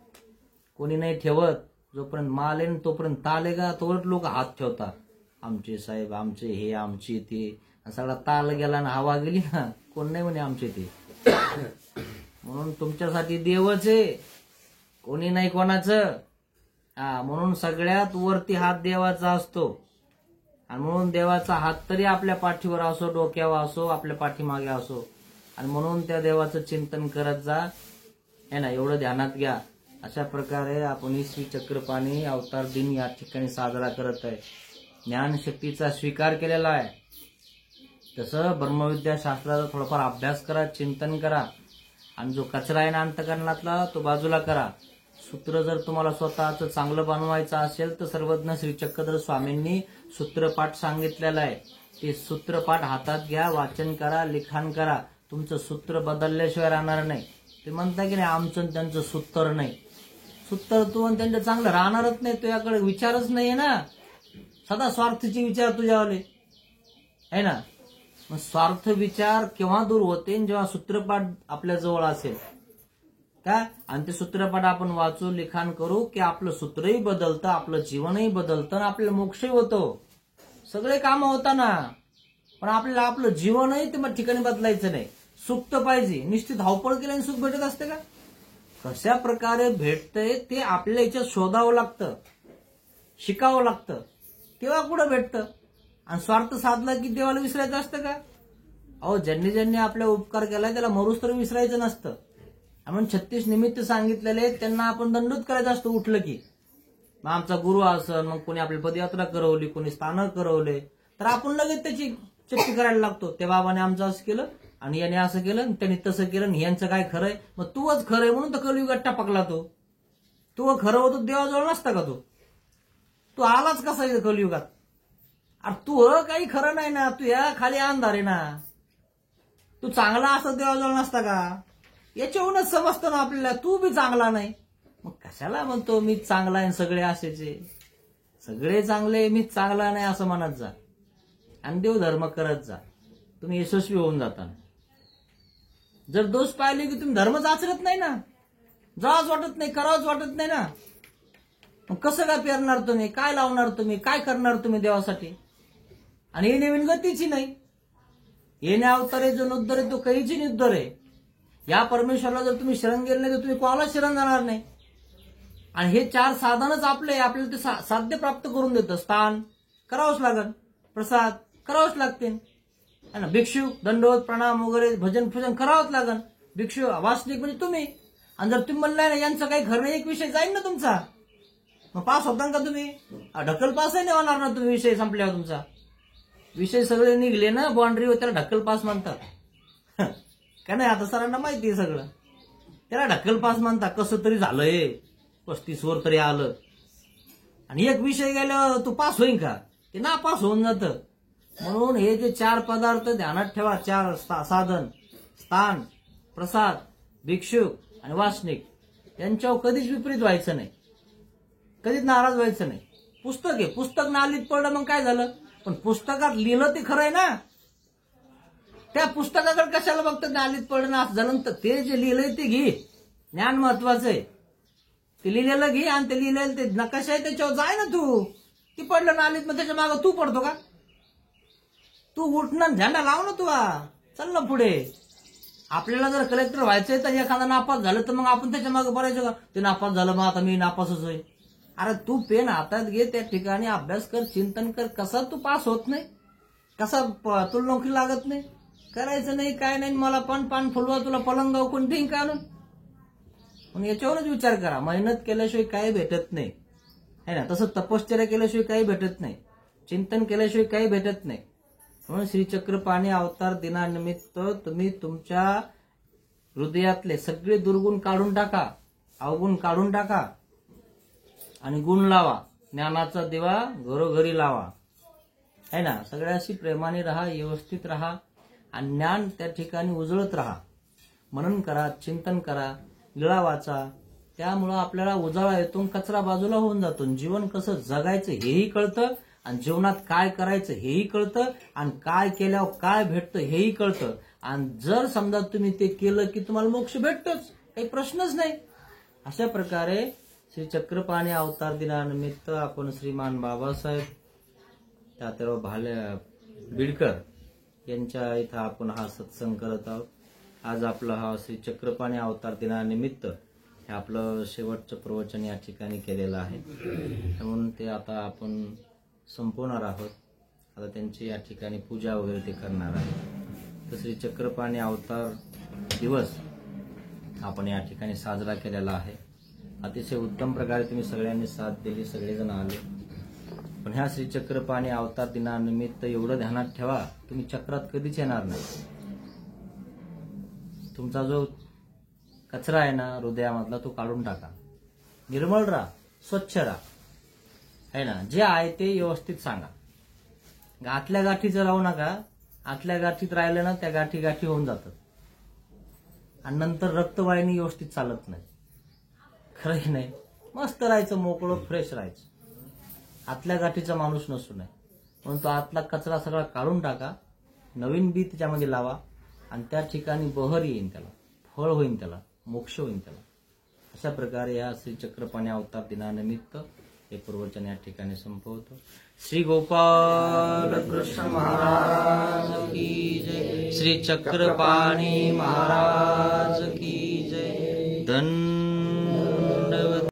कोणी नाही ठेवत. जोपर्यंत माल आहे तोपर्यंत ताले का तोपर्यंत लोक हात ठेवतात. आमचे साहेब, आमचे हे, आमचे ते. सगळा ताल गेला ना हवा गेली ना, कोण नाही म्हणे आमचे ते. म्हणून तुमच्यासाठी देवच आहे, कोणी नाही कोणाचं. म्हणून सगळ्यात वरती हात देवाचा असतो. आणि म्हणून देवाचा हात तरी आपल्या पाठीवर असो, डोक्यावर असो, आपल्या पाठीमागे असो. आणि म्हणून त्या देवाचं चिंतन करत जा है ना. एवढं ध्यानात घ्या. अशा प्रकारे आपण श्री चक्रपाणी अवतार दिन या ठिकाणी साजरा करत आहे. ज्ञानशक्तीचा स्वीकार केलेला आहे. तसं ब्रह्मविद्या शास्त्राचा थोडाफार अभ्यास करा, चिंतन करा. आणि जो कचरा आहे ना अंतकरणातला तो बाजूला करा. सूत्र जर तुम्हाला स्वतःचं चांगलं बनवायचं असेल तर सर्वज्ञ श्री चक्रधर स्वामींनी सूत्रपाठ सांगितलेला आहे. ते सूत्रपाठ हातात घ्या, वाचन करा, लिखाण करा. तुमचं सूत्र बदलल्याशिवाय राहणार नाही. ते म्हणता की नाही आमचं त्यांचं सूत्र नाही. सूत्र तू आणि त्यांचं चांगलं राहणारच नाही. तुझ्याकडे विचारच नाहीये ना. सदा स्वार्थीचे विचार तुझ्यावाले आहे ना. मग स्वार्थ विचार केव्हा दूर होते, जेव्हा सूत्रपाठ आपल्या जवळ असेल काय. आणि ते सूत्रपाठ आपण वाचू, लिखाण करू की आपलं सूत्रही बदलतं, आपलं जीवनही बदलतं आणि आपलं मोक्षही होतं. सगळे काम होताना पण आपल्याला आपलं जीवनही ते ठिकाणी बदलायचं नाही. सुख तर पाहिजे. निश्चित धावपळ केल्याने सुख भेटत असते का. कशा प्रकारे भेटतंय ते आपल्या याच्यात शोधावं लागतं, शिकावं लागतं. तेव्हा कुठं भेटतं. आणि स्वार्थ साधला की देवाला विसरायचं असतं का. अहो, ज्यांनी ज्यांनी आपल्या उपकार केलाय त्याला मरूस तर विसरायचं नसतं. आपण 36 निमित्त सांगितलेले त्यांना आपण दंडूत करायचं असतं उठलं की. मग आमचा गुरु असन, मग कोणी आपली पदयात्रा करवली, कोणी स्थानक करवले, तर आपण लगेच त्याची चक्की करायला लागतो. त्या बाबाने आमचं असं केलं आणि याने असं केलं आणि त्यांनी तसं केलं आणि यांचं काय खरंय, मग तूच खरंय म्हणून तर कलियुगात टपकला तो. तू खरं होतो देवाजवळ नसता का तो? तू आलाच कसा इथं कलियुगात? अरे तू काही खरं नाही ना, तू या खाली अंधार आहे ना. तू चांगला असं देवाजवळ नसता का? याच्याहूनच समजतं ना आपल्याला तू बी चांगला नाही. मग कशाला म्हणतो मी चांगला आहे सगळे असेचे? सगळे चांगले, मी चांगला नाही असं म्हणत जा आणि देवधर्म करत जा, तुम्ही यशस्वी होऊन जाता. जर दोष पाहिले की तुम्ही धर्मच आचरत नाही ना, जावंच वाटत नाही, करावंच वाटत नाही ना, मग कसं काय पेरणार तुम्ही? काय लावणार तुम्ही? काय करणार तुम्ही देवासाठी? आणि हे नवीन गतीची नाही. येणे अवतारे जो नुद्धरे तो कैची निद्धरे. या परमेश्वराला जर तुम्ही शरण गेले नाही तर तुम्ही कोणाला शरण जाणार नाही. आणि हे 4 साधनच आपल्याला ते साध्य प्राप्त करून देतं. स्थान करावंच लागेल, प्रसाद करावंच लागतील, भिक्षू दंडवत प्रणाम वगैरे भजन फुजन करावंच लागेल. भिक्षू वासनिक म्हणजे तुम्ही. आणि जर तुम्ही म्हणलाय ना यांचं काही खरं नाही, एक विषय जाईल ना तुमचा, मग पास होता का तुम्ही? ढकल पासही नाही होणार ना तुम्ही. विषय संपल्यावर तुमचा विषय सगळे निघले ना बाउंड्रीवर, त्याला ढकल पास म्हणतात का नाही? आता सरांना माहिती आहे सगळं. त्याला ढकल पास म्हणतात. कसं तरी झालंय, 35 वर तरी आलं आणि एक विषय गेल्यावर तू पास होईन का? ते नापास होऊन जातं. म्हणून हे जे 4 पदार्थ ध्यानात ठेवा. 4 साधन, स्थान, प्रसाद, भिक्षुक आणि वासनिक, यांच्यावर कधीच विपरीत व्हायचं नाही, कधीच नाराज व्हायचं नाही. पुस्तक आहे, पुस्तक नालीत पडलं मग काय झालं? पण पुस्तकात लिहिलं ते खरंय ना. त्या पुस्तकाकडे कशाला बघतं नालीत पडलं ना असं झालं? तर ते जे लिहिलंय ते घे, ज्ञान महत्वाचं आहे. ते लिहिलेलं घे आणि ते लिहिलेलं ते नकाशा आहे त्याच्यावर जाय ना तू. ती पडलं नालीत, मग त्याच्या मागं तू पडतो का? तू उठणं झेंडा लाव ना, तू चल ना पुढे. आपल्याला जर कलेक्टर व्हायचंय तर एखादा नापास झालं तर मग आपण त्याच्या मागे पडायचं का? ते नापास झालं मग आता मी नापासच होईल. अरे तू पेन हातात घे, त्या ठिकाणी अभ्यास कर, चिंतन कर. कसा तू पास होत नाही? कसा तुला नोकरी लागत नाही? करायचं नाही, काय नाही, मला पान फुलवा, तुला पलंगाव कोण ठेईन का आणून? पण याच्यावरच विचार करा. मेहनत केल्याशिवाय काही भेटत नाही, है ना? तसं तपश्चर्या केल्याशिवाय काही भेटत नाही, चिंतन केल्याशिवाय काही भेटत नाही. म्हणून श्रीचक्रपाणी अवतार दिनानिमित्त तुम्ही तुमच्या हृदयातले सगळे दुर्गुण काढून टाका, अवगुण काढून टाका आणि गुण लावा. ज्ञानाचा दिवा घरोघरी लावा, है ना? सगळ्याशी प्रेमाने राहा, व्यवस्थित राहा आणि ज्ञान त्या ठिकाणी उजळत राहा. मनन करा, चिंतन करा, लीळा वाचा. त्यामुळं आपल्याला उजाळा येतो, कचरा बाजूला होऊन जातो. जीवन कसं जगायचं हेही कळतं आणि जीवनात काय करायचं हेही कळतं आणि काय केल्यावर काय भेटतं हेही कळतं. आणि जर समजा तुम्ही ते केलं की तुम्हाला मोक्ष भेटतोच, काही प्रश्नच नाही. अशा प्रकारे श्री चक्रपाणी अवतार दिनानिमित्त आपण श्रीमान बाबासाहेब तात्याराव बिडकर यांच्या इथं आपण हा सत्संग करत आहोत. आज आपला हा श्री चक्रपाणी अवतार दिनानिमित्त हे आपलं शेवटचं प्रवचन या ठिकाणी केलेलं आहे. म्हणून ते आता आपण संपवणार आहोत. आता त्यांची या ठिकाणी पूजा वगैरे ते करणार आहे. तर श्री चक्रपाणी अवतार दिवस आपण या ठिकाणी साजरा केलेला आहे. अतिशय उत्तम प्रकारे तुम्ही सगळ्यांनी साथ दिली, सगळेजण आले. पण ह्या श्री चक्रपाणी अवतार दिनानिमित्त एवढं ध्यानात ठेवा, तुम्ही चक्रात कधीच येणार नाही. तुमचा जो कचरा आहे ना हृदयामधला तो काढून टाका, निर्मळ राहा, स्वच्छ राहा, है ना? जे आहे ते व्यवस्थित सांगा. आतल्या गाठीचं राहू नका. आतल्या गाठीत राहिलं ना त्या गाठी गाठी होऊन जातात आणि नंतर रक्तवाहिनी व्यवस्थित चालत नाही. खरंही नाही. मस्त राहायचं, मोकळं फ्रेश राहायचं. आतल्या गाठीचा माणूस नसू नये. म्हणून तो आतला कचरा सगळा काढून टाका, नवीन बी त्याच्यामध्ये लावा आणि त्या ठिकाणी बहर येईन, त्याला फळ होईन, त्याला मोक्ष होईन त्याला. अशा प्रकारे या श्री चक्रपाणी अवतार दिनानिमित्त हे प्रवचन या ठिकाणी संपवतो. श्री गोपाल कृष्ण महाराज की जय. श्री चक्रपाणी महाराज की जय. धन